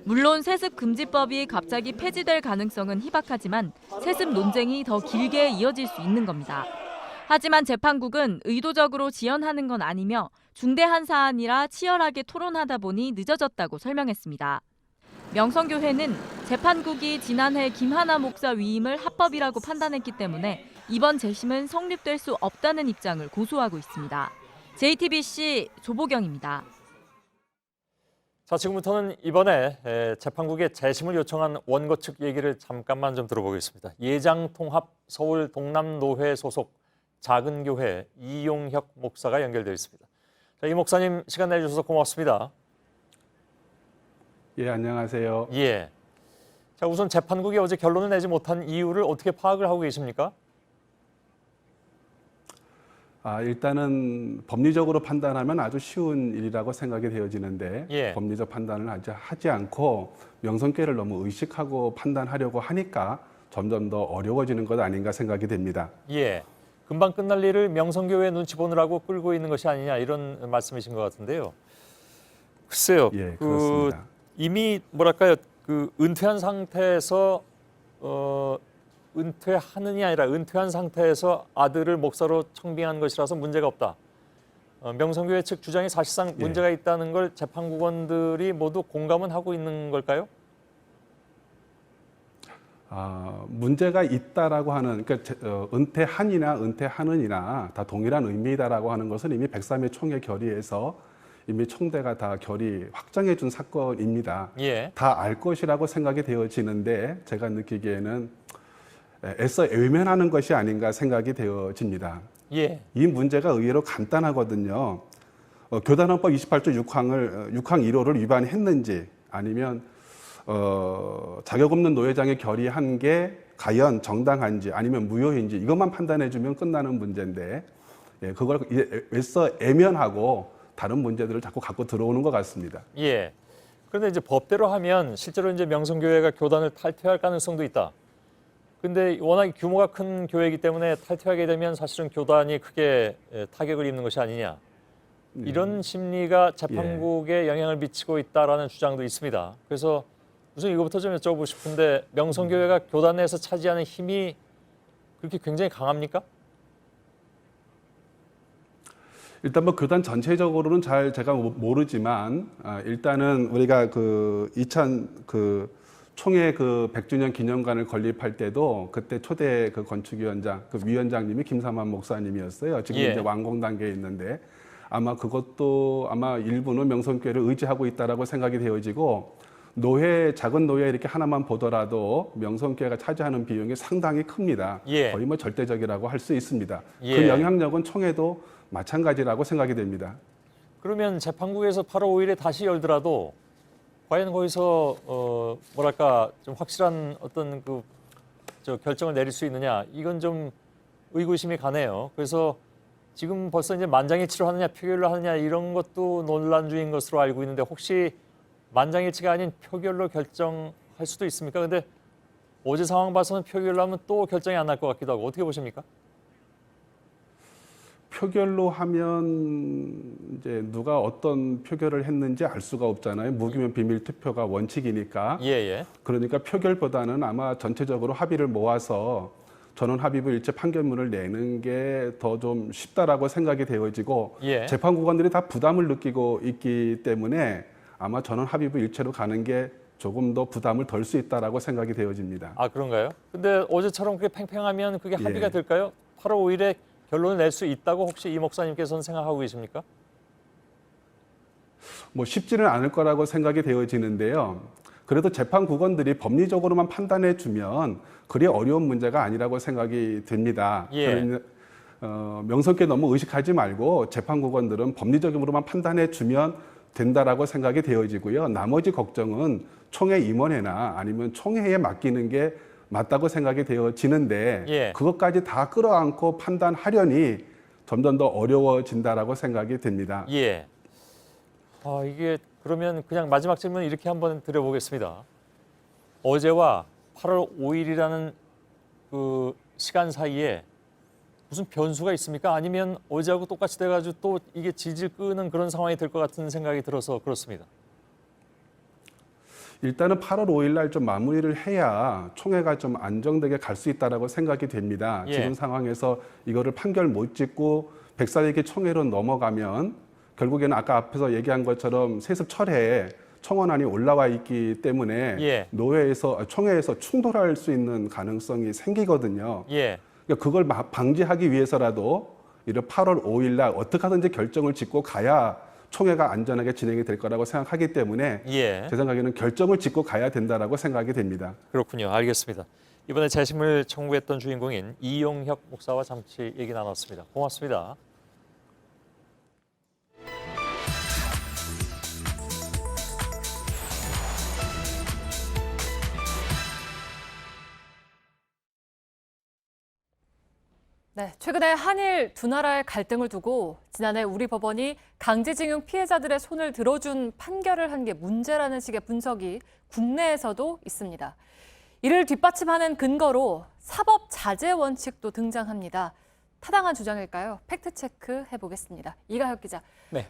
물론 세습금지법이 갑자기 폐지될 가능성은 희박하지만 세습 논쟁이 더 길게 이어질 수 있는 겁니다. 하지만 재판국은 의도적으로 지연하는 건 아니며 중대한 사안이라 치열하게 토론하다 보니 늦어졌다고 설명했습니다. 명성교회는 재판국이 지난해 김하나 목사 위임을 합법이라고 판단했기 때문에 이번 재심은 성립될 수 없다는 입장을 고수하고 있습니다. JTBC 조보경입니다. 자, 지금부터는 이번에 재판국에 재심을 요청한 원고 측 얘기를 잠깐만 좀 들어보겠습니다. 예장통합 서울 동남노회 소속 작은교회 이용혁 목사가 연결되어 있습니다. 자, 이 목사님 시간 내주셔서 고맙습니다. 예, 안녕하세요. 예. 자, 우선 재판국이 어제 결론을 내지 못한 이유를 어떻게 파악을 하고 계십니까? 일단은 법리적으로 판단하면 아주 쉬운 일이라고 생각이 되어지는데 법리적 판단을 하지 않고 명성교회를 너무 의식하고 판단하려고 하니까 점점 더 어려워지는 것 아닌가 생각이 됩니다. 예. 금방 끝날 일을 명성교회 눈치 보느라고 끌고 있는 것이 아니냐 이런 말씀이신 것 같은데요. 글쎄요. 예, 그렇습니다. 이미 뭐랄까요, 은퇴한 상태에서 은퇴하느냐 아니라 은퇴한 상태에서 아들을 목사로 청빙한 것이라서 문제가 없다. 명성교회 측 주장이 사실상 문제가 있다는 걸 재판국원들이 모두 공감은 하고 있는 걸까요? 문제가 있다라고 하는, 그러니까 은퇴한이나 은퇴하느니나 다 동일한 의미다라고 하는 것은 이미 103회 총회 결의에서 이미 총대가 다 결의 확정해 준 사건입니다. 다 알 것이라고 생각이 되어지는데 제가 느끼기에는 애써 외면하는 것이 아닌가 생각이 되어집니다. 이 문제가 의외로 간단하거든요. 교단헌법 28조 6항 1호를 위반했는지 아니면 자격 없는 노회장의 결의한 게 과연 정당한지 아니면 무효인지 이것만 판단해주면 끝나는 문제인데 그걸 애써 애면하고 다른 문제들을 자꾸 갖고 들어오는 것 같습니다. 예. 그런데 이제 법대로 하면 실제로 이제 명성교회가 교단을 탈퇴할 가능성도 있다. 근데 워낙 규모가 큰 교회이기 때문에 탈퇴하게 되면 사실은 교단이 크게 타격을 입는 것이 아니냐. 이런 심리가 재판국에 영향을 미치고 있다라는 주장도 있습니다. 그래서 우선 이거부터 좀 여쭤보고 싶은데 명성교회가 교단 내에서 차지하는 힘이 그렇게 굉장히 강합니까? 일단 뭐 교단 전체적으로는 잘 제가 모르지만 일단은 우리가 총회 100주년 기념관을 건립할 때도 그때 초대 건축위원장 위원장님이 김삼환 목사님이었어요. 지금 이제 완공 단계에 있는데 아마 그것도 일부는 명성교회를 의지하고 있다라고 생각이 되어지고 작은 노회 이렇게 하나만 보더라도 명성교회가 차지하는 비용이 상당히 큽니다. 거의 뭐 절대적이라고 할 수 있습니다. 그 영향력은 총회도 마찬가지라고 생각이 됩니다. 그러면 재판국에서 8월 5일에 다시 열더라도 과연 거기서 좀 확실한 어떤 결정을 내릴 수 있느냐 이건 좀 의구심이 가네요. 그래서 지금 벌써 이제 만장일치로 하느냐 표결로 하느냐 이런 것도 논란 중인 것으로 알고 있는데 혹시 만장일치가 아닌 표결로 결정할 수도 있습니까? 근데 어제 상황 봐서는 표결로 하면 또 결정이 안 날 것 같기도 하고 어떻게 보십니까? 표결로 하면 이제 누가 어떤 표결을 했는지 알 수가 없잖아요. 무기명 비밀 투표가 원칙이니까. 예. 그러니까 표결보다는 아마 전체적으로 합의를 모아서 전원 합의부 일체 판결문을 내는 게 더 좀 쉽다라고 생각이 되어지고 예. 재판국원들이 다 부담을 느끼고 있기 때문에 아마 전원 합의부 일체로 가는 게 조금 더 부담을 덜 수 있다라고 생각이 되어집니다. 아 그런가요? 근데 어제처럼 그게 팽팽하면 그게 합의가 예. 될까요? 8월 5일에 결론을 낼 수 있다고 혹시 이 목사님께서는 생각하고 계십니까? 뭐 쉽지는 않을 거라고 생각이 되어지는데요. 그래도 재판국원들이 법리적으로만 판단해 주면 그리 어려운 문제가 아니라고 생각이 됩니다. 예. 명성께 너무 의식하지 말고 재판국원들은 법리적으로만 판단해 주면 된다라고 생각이 되어지고요. 나머지 걱정은 총회 임원회나 아니면 총회에 맡기는 게 맞다고 생각이 되어지는데 예. 그것까지 다 끌어안고 판단하려니 점점 더 어려워진다라고 생각이 됩니다. 예. 이게 그러면 그냥 마지막 질문 이렇게 한번 드려보겠습니다. 어제와 8월 5일이라는 그 시간 사이에 무슨 변수가 있습니까? 아니면 어제하고 똑같이 돼가지고 또 이게 질질 끄는 그런 상황이 될 것 같은 생각이 들어서 그렇습니다. 일단은 8월 5일 날 좀 마무리를 해야 총회가 좀 안정되게 갈 수 있다라고 생각이 됩니다. 예. 지금 상황에서 이거를 판결 못 짓고 백사대기 총회로 넘어가면 결국에는 아까 앞에서 얘기한 것처럼 세습 철회에 청원안이 올라와 있기 때문에 예. 총회에서 충돌할 수 있는 가능성이 생기거든요. 예. 그러니까 그걸 방지하기 위해서라도 이런 8월 5일 날 어떻게 하든지 결정을 짓고 가야 총회가 안전하게 진행이 될 거라고 생각하기 때문에 예. 제 생각에는 결정을 짓고 가야 된다라고 생각이 됩니다. 그렇군요. 알겠습니다. 이번에 재심을 청구했던 주인공인 이용혁 목사와 잠시 얘기 나눴습니다. 고맙습니다. 네, 최근에 한일 두 나라의 갈등을 두고 지난해 우리 법원이 강제징용 피해자들의 손을 들어준 판결을 한 게 문제라는 식의 분석이 국내에서도 있습니다. 이를 뒷받침하는 근거로 사법 자제 원칙도 등장합니다. 타당한 주장일까요? 팩트체크 해보겠습니다. 이가혁 기자. 네.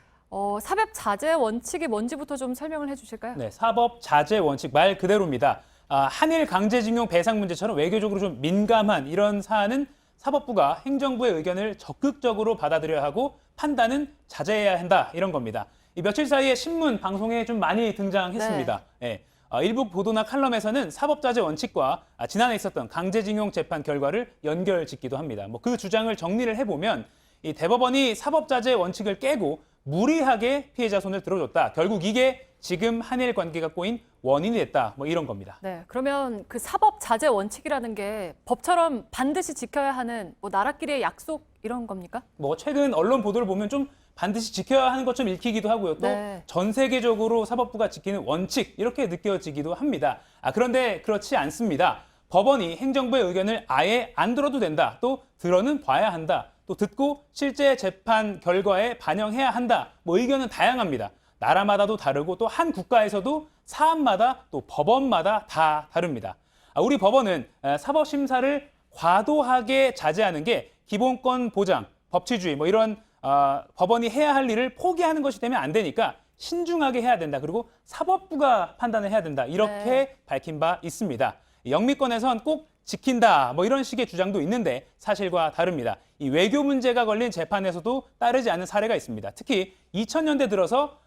사법 자제 원칙이 뭔지부터 좀 설명을 해주실까요? 네, 사법 자제 원칙 말 그대로입니다. 한일 강제징용 배상 문제처럼 외교적으로 좀 민감한 이런 사안은 사법부가 행정부의 의견을 적극적으로 받아들여야 하고 판단은 자제해야 한다 이런 겁니다. 이 며칠 사이에 신문, 방송에 좀 많이 등장했습니다. 네. 일부 보도나 칼럼에서는 사법자제 원칙과 지난해 있었던 강제징용 재판 결과를 연결짓기도 합니다. 그 주장을 정리를 해보면 이 대법원이 사법자제 원칙을 깨고 무리하게 피해자 손을 들어줬다. 결국 이게 지금 한일 관계가 꼬인 원인이 됐다. 이런 겁니다. 네, 그러면 그 사법 자제 원칙이라는 게 법처럼 반드시 지켜야 하는 나라끼리의 약속 이런 겁니까? 최근 언론 보도를 보면 좀 반드시 지켜야 하는 것처럼 읽히기도 하고요. 또 전 세계적으로 사법부가 지키는 원칙 이렇게 느껴지기도 합니다. 그런데 그렇지 않습니다. 법원이 행정부의 의견을 아예 안 들어도 된다. 또 들어는 봐야 한다. 또 듣고 실제 재판 결과에 반영해야 한다. 의견은 다양합니다. 나라마다도 다르고 또 한 국가에서도 사안마다 또 법원마다 다 다릅니다. 우리 법원은 사법심사를 과도하게 자제하는 게 기본권 보장, 법치주의 이런 법원이 해야 할 일을 포기하는 것이 되면 안 되니까 신중하게 해야 된다. 그리고 사법부가 판단을 해야 된다. 이렇게 밝힌 바 있습니다. 영미권에선 꼭 지킨다. 이런 식의 주장도 있는데 사실과 다릅니다. 이 외교 문제가 걸린 재판에서도 따르지 않은 사례가 있습니다. 특히 2000년대 들어서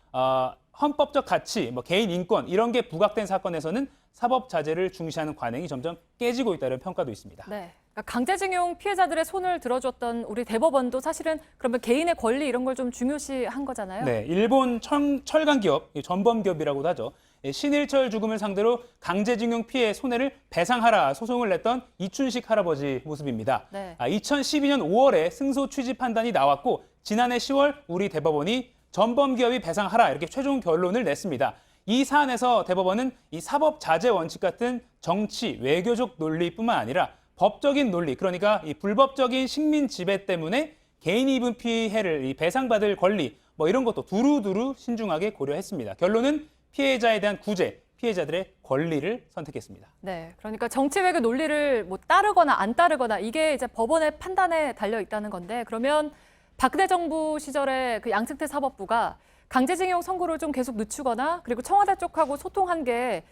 헌법적 가치, 개인 인권 이런 게 부각된 사건에서는 사법 자제를 중시하는 관행이 점점 깨지고 있다는 평가도 있습니다. 네. 그러니까 강제징용 피해자들의 손을 들어줬던 우리 대법원도 사실은 그러면 개인의 권리 이런 걸 좀 중요시한 거잖아요. 네, 일본 철강 기업, 전범 기업이라고도 하죠. 신일철 죽음을 상대로 강제징용 피해 손해를 배상하라 소송을 냈던 이춘식 할아버지 모습입니다. 네. 2012년 5월에 승소 취지 판단이 나왔고 지난해 10월 우리 대법원이 전범 기업이 배상하라 이렇게 최종 결론을 냈습니다. 이 사안에서 대법원은 이 사법 자제 원칙 같은 정치, 외교적 논리뿐만 아니라 법적인 논리, 그러니까 이 불법적인 식민 지배 때문에 개인이 입은 피해를 배상받을 권리, 이런 것도 두루두루 신중하게 고려했습니다. 결론은 피해자에 대한 구제, 피해자들의 권리를 선택했습니다. 네, 그러니까 정치외교 논리를 뭐 따르거나 안 따르거나 이게 이제 법원의 판단에 달려 있다는 건데 그러면 박근혜 정부 시절에 그 양승태 사법부가 강제징용 선고를 좀 계속 늦추거나 그리고 청와대 쪽하고 소통한 게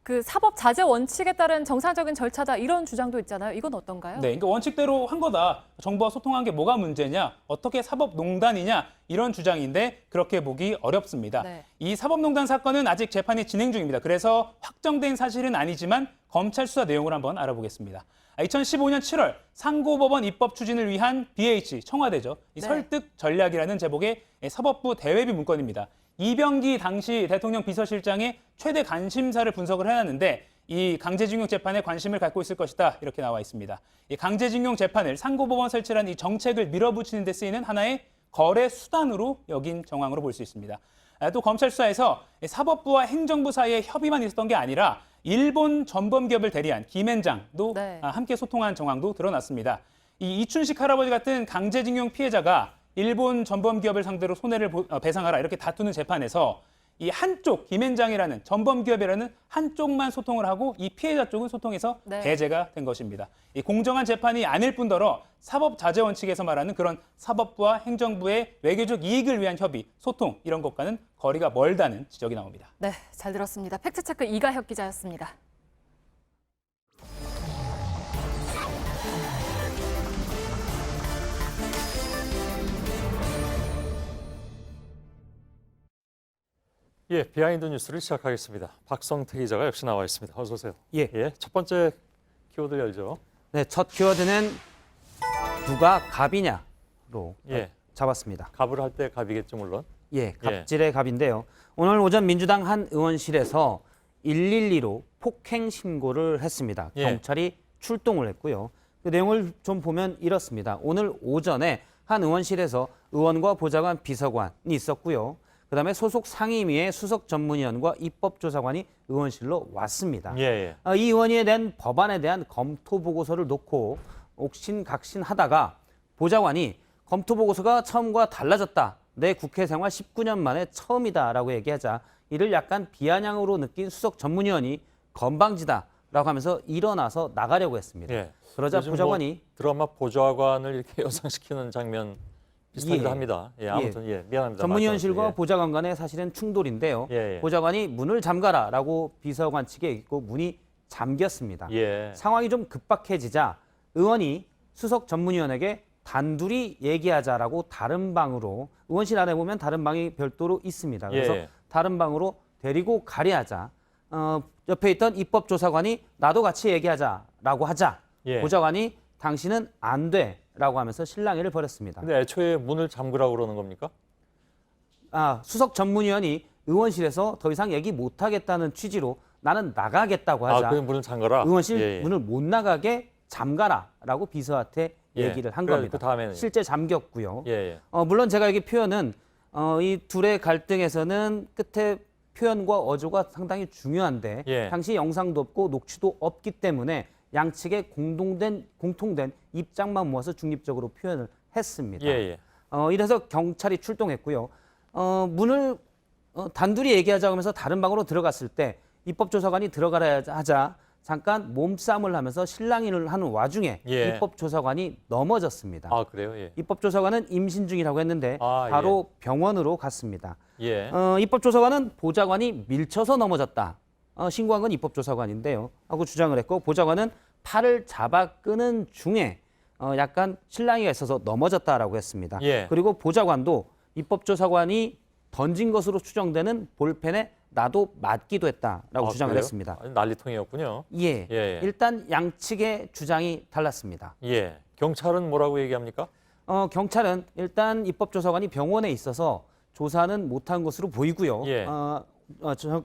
그 사법 자제 원칙에 따른 정상적인 절차다 이런 주장도 있잖아요. 이건 어떤가요? 네, 그러니까 원칙대로 한 거다. 정부와 소통한 게 뭐가 문제냐? 어떻게 사법농단이냐? 이런 주장인데 그렇게 보기 어렵습니다. 네. 이 사법농단 사건은 아직 재판이 진행 중입니다. 그래서 확정된 사실은 아니지만 검찰 수사 내용을 한번 알아보겠습니다. 2015년 7월 상고법원 입법 추진을 위한 BH 청와대죠. 이 네. 설득 전략이라는 제목의 사법부 대외비 문건입니다. 이병기 당시 대통령 비서실장의 최대 관심사를 분석을 해놨는데 이 강제징용 재판에 관심을 갖고 있을 것이다 이렇게 나와 있습니다. 이 강제징용 재판을 상고법원 설치라는 이 정책을 밀어붙이는 데 쓰이는 하나의 거래 수단으로 여긴 정황으로 볼 수 있습니다. 또 검찰 수사에서 사법부와 행정부 사이에 협의만 있었던 게 아니라 일본 전범기업을 대리한 김앤장도 함께 소통한 정황도 드러났습니다. 이 이춘식 할아버지 같은 강제징용 피해자가 일본 전범기업을 상대로 손해를 배상하라 이렇게 다투는 재판에서 이 한쪽 김앤장이라는 전범기업이라는 한쪽만 소통을 하고 이 피해자 쪽은 소통해서 배제가 된 것입니다. 이 공정한 재판이 아닐 뿐더러 사법 자제 원칙에서 말하는 그런 사법부와 행정부의 외교적 이익을 위한 협의, 소통 이런 것과는 거리가 멀다는 지적이 나옵니다. 네, 잘 들었습니다. 팩트체크 이가혁 기자였습니다. 예, 비하인드 뉴스를 시작하겠습니다. 박성태 기자가 역시 나와 있습니다. 어서 오세요. 예. 첫 번째 키워드 열죠. 네, 첫 키워드는 누가 갑이냐로 잡았습니다. 갑을 할 때 갑이겠죠, 물론. 예, 갑질의 갑인데요. 오늘 오전 민주당 한 의원실에서 112로 폭행 신고를 했습니다. 경찰이 출동을 했고요. 그 내용을 좀 보면 이렇습니다. 오늘 오전에 한 의원실에서 의원과 보좌관, 비서관이 있었고요. 그다음에 소속 상임위의 수석 전문위원과 입법조사관이 의원실로 왔습니다. 이 의원위에 대한 법안에 대한 검토 보고서를 놓고 옥신각신하다가 보좌관이 검토 보고서가 처음과 달라졌다. 내 국회 생활 19년 만에 처음이다라고 얘기하자 이를 약간 비아냥으로 느낀 수석 전문위원이 건방지다라고 하면서 일어나서 나가려고 했습니다. 그러자 보좌관이 드라마 보좌관을 이렇게 연상시키는 장면 비슷하기도 합니다. 아무튼 미안합니다. 전문위원실과 보좌관 간의 사실은 충돌인데요. 보좌관이 문을 잠가라라고 비서관 측에 있고 문이 잠겼습니다. 상황이 좀 급박해지자 의원이 수석 전문위원에게 단둘이 얘기하자라고 다른 방으로 의원실 안에 보면 다른 방이 별도로 있습니다. 그래서 다른 방으로 데리고 가려 하자 옆에 있던 입법조사관이 나도 같이 얘기하자라고 하자 보좌관이 당신은 안 돼라고 하면서 실랑이를 벌였습니다. 근데 애초에 문을 잠그라고 그러는 겁니까? 수석 전문위원이 의원실에서 더 이상 얘기 못하겠다는 취지로 나는 나가겠다고 하자. 그 문을 잠가라? 의원실 문을 못 나가게 잠가라라고 비서한테 얘기를 한 겁니다. 그 다음에는 실제 잠겼고요. 물론 제가 여기 표현은 이 둘의 갈등에서는 끝에 표현과 어조가 상당히 중요한데 당시 영상도 없고 녹취도 없기 때문에 양측의 공통된 입장만 모아서 중립적으로 표현을 했습니다. 이래서 경찰이 출동했고요. 문을 단둘이 얘기하자고 하면서 다른 방으로 들어갔을 때 입법조사관이 들어가라 하자 잠깐 몸싸움을 하면서 실랑이를 하는 와중에 입법조사관이 넘어졌습니다. 그래요? 입법조사관은 임신 중이라고 했는데 바로 병원으로 갔습니다. 입법조사관은 보좌관이 밀쳐서 넘어졌다. 신고한 건 입법조사관인데요. 하고 주장을 했고 보좌관은 팔을 잡아 끄는 중에 약간 실랑이가 있어서 넘어졌다라고 했습니다. 그리고 보좌관도 입법조사관이 던진 것으로 추정되는 볼펜에 나도 맞기도 했다라고 주장을 그래요? 했습니다. 난리통이었군요. 일단 양측의 주장이 달랐습니다. 경찰은 뭐라고 얘기합니까? 경찰은 일단 입법조사관이 병원에 있어서 조사는 못한 것으로 보이고요.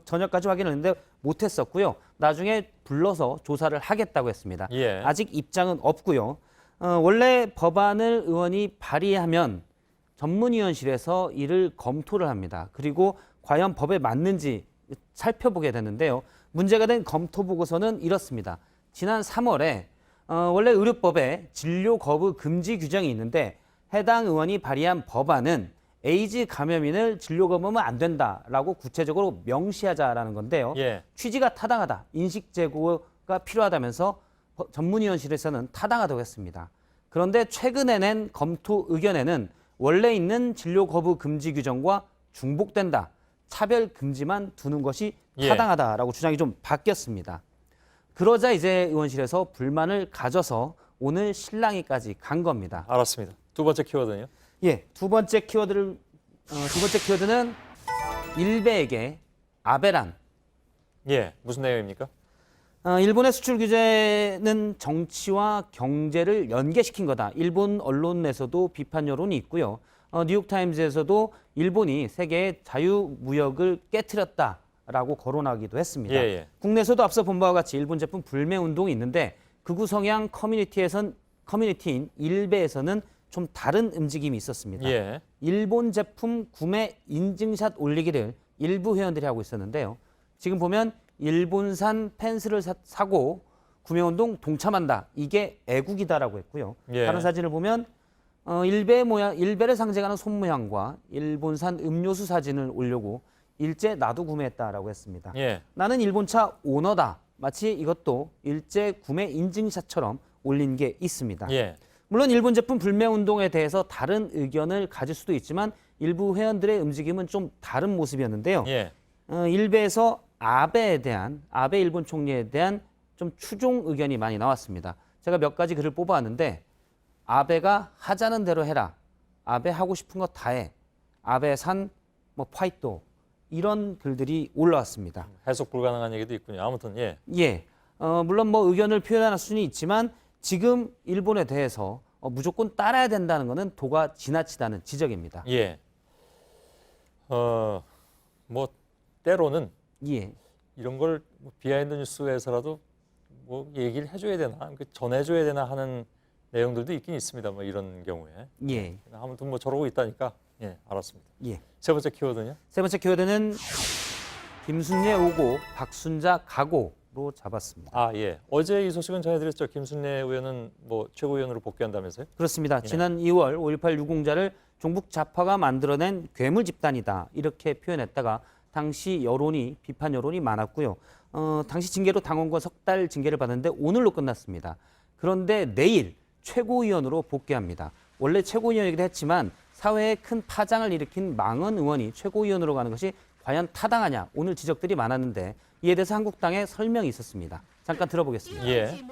저녁까지 확인했는데 못했었고요. 나중에 불러서 조사를 하겠다고 했습니다. 아직 입장은 없고요. 원래 법안을 의원이 발의하면 전문위원실에서 이를 검토를 합니다. 그리고 과연 법에 맞는지 살펴보게 되는데요. 문제가 된 검토 보고서는 이렇습니다. 지난 3월에 원래 의료법에 진료 거부 금지 규정이 있는데 해당 의원이 발의한 법안은 에이즈 감염인을 진료 거부하면 안 된다라고 구체적으로 명시하자라는 건데요. 예. 취지가 타당하다, 인식 제고가 필요하다면서 전문위원실에서는 타당하다고 했습니다. 그런데 최근에 낸 검토 의견에는 원래 있는 진료 거부 금지 규정과 중복된다, 차별 금지만 두는 것이 타당하다라고 주장이 좀 바뀌었습니다. 그러자 이제 의원실에서 불만을 가져서 오늘 실랑이까지 간 겁니다. 알았습니다. 두 번째 키워드는요? 예, 두 번째 키워드는 일베에게 아베란. 예, 무슨 내용입니까? 일본의 수출 규제는 정치와 경제를 연계시킨 거다. 일본 언론에서도 비판 여론이 있고요. 뉴욕타임즈에서도 일본이 세계의 자유무역을 깨트렸다라고 거론하기도 했습니다. 예. 국내에서도 앞서 본 바와 같이 일본 제품 불매 운동이 있는데 극우 성향 커뮤니티인 일베에서는 좀 다른 움직임이 있었습니다. 예. 일본 제품 구매 인증샷 올리기를 일부 회원들이 하고 있었는데요. 지금 보면 일본산 펜스를 사고 구매운동 동참한다. 이게 애국이다라고 했고요. 예. 다른 사진을 보면 일베를 상징하는 손 모양과 일본산 음료수 사진을 올리고 일제 나도 구매했다라고 했습니다. 예. 나는 일본차 오너다. 마치 이것도 일제 구매 인증샷처럼 올린 게 있습니다. 예. 물론 일본 제품 불매 운동에 대해서 다른 의견을 가질 수도 있지만 일부 회원들의 움직임은 좀 다른 모습이었는데요. 예. 일베에서 아베 일본 총리에 대한 좀 추종 의견이 많이 나왔습니다. 제가 몇 가지 글을 뽑아왔는데 아베가 하자는 대로 해라. 아베 하고 싶은 거 다 해. 아베 파이토. 이런 글들이 올라왔습니다. 해석 불가능한 얘기도 있군요. 아무튼 예. 물론 의견을 표현하는 수준이 있지만 지금 일본에 대해서 무조건 따라야 된다는 것은 도가 지나치다는 지적입니다. 예. 때로는 이런 걸 비하인드 뉴스에서라도 얘기를 해줘야 되나, 전해줘야 되나 하는 내용들도 있긴 있습니다. 이런 경우에. 예. 아무튼 저러고 있다니까. 예, 알았습니다. 예. 세 번째 키워드는요? 세 번째 키워드는 김순례 오고 박순자 가고로 잡았습니다. 아, 예. 어제 이 소식은 전해드렸죠. 김순례 의원은 최고위원으로 복귀한다면서요? 그렇습니다. 예. 지난 2월 5.18 유공자를 종북 좌파가 만들어낸 괴물 집단이다. 이렇게 표현했다가 당시 비판 여론이 많았고요. 당시 징계로 당원권 석 달 징계를 받았는데 오늘로 끝났습니다. 그런데 내일 최고위원으로 복귀합니다. 원래 최고위원이기도 했지만 사회에 큰 파장을 일으킨 망언 의원이 최고위원으로 가는 것이 과연 타당하냐, 오늘 지적들이 많았는데 이에 대해서 한국당의 설명이 있었습니다. 잠깐 들어보겠습니다. 예.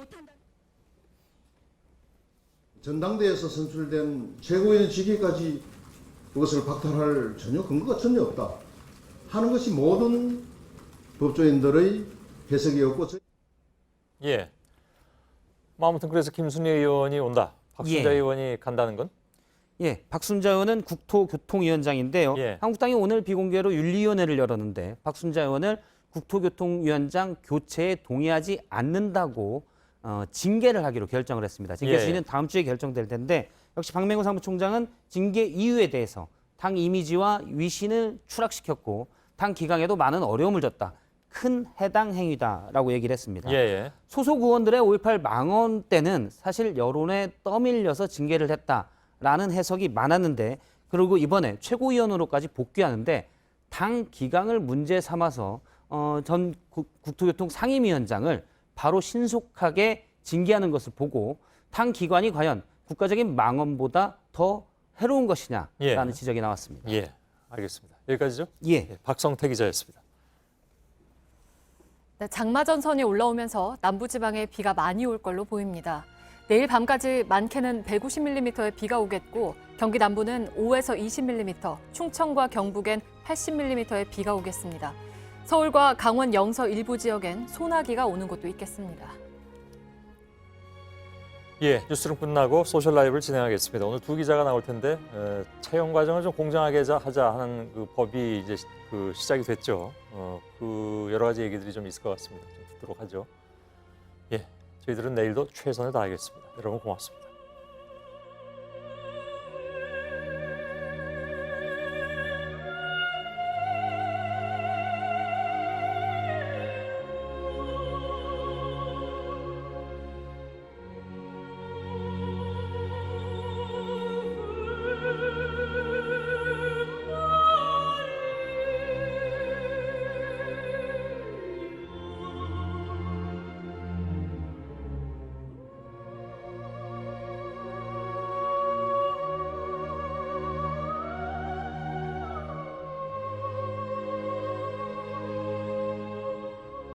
전당대회에서 선출된 최고위원 직위까지 그것을 박탈할 근거가 전혀 없다 하는 것이 모든 법조인들의 해석이었고. 예. 아무튼 그래서 김순례 의원이 온다. 박순자 의원이 간다는 건? 예, 박순자 의원은 국토교통위원장인데요. 예. 한국당이 오늘 비공개로 윤리위원회를 열었는데 박순자 의원을 국토교통위원장 교체에 동의하지 않는다고 징계를 하기로 결정을 했습니다. 징계 수위는 다음 주에 결정될 텐데 역시 박맹호 사무총장은 징계 이유에 대해서 당 이미지와 위신을 추락시켰고 당 기강에도 많은 어려움을 줬다. 큰 해당 행위다라고 얘기를 했습니다. 소속 의원들의 5.18 망언 때는 사실 여론에 떠밀려서 징계를 했다라는 해석이 많았는데 그리고 이번에 최고위원으로까지 복귀하는데 당 기강을 문제 삼아서 전 국토교통 상임위원장을 바로 신속하게 징계하는 것을 보고 당 기관이 과연 국가적인 망언보다 더 해로운 것이냐라는 지적이 나왔습니다. 예, 알겠습니다. 여기까지죠? 예. 박성태 기자였습니다. 네, 장마 전선이 올라오면서 남부지방에 비가 많이 올 걸로 보입니다. 내일 밤까지 많게는 150mm의 비가 오겠고 경기 남부는 5에서 20mm, 충청과 경북엔 80mm의 비가 오겠습니다. 서울과 강원 영서 일부 지역엔 소나기가 오는 곳도 있겠습니다. 예, 뉴스룸 끝나고 소셜 라이브를 진행하겠습니다. 오늘 두 기자가 나올 텐데 채용 과정을 좀 공정하게 하자 하는 그 법이 이제 시작이 됐죠. 그 여러 가지 얘기들이 좀 있을 것 같습니다. 좀 듣도록 하죠. 예, 저희들은 내일도 최선을 다하겠습니다. 여러분 고맙습니다.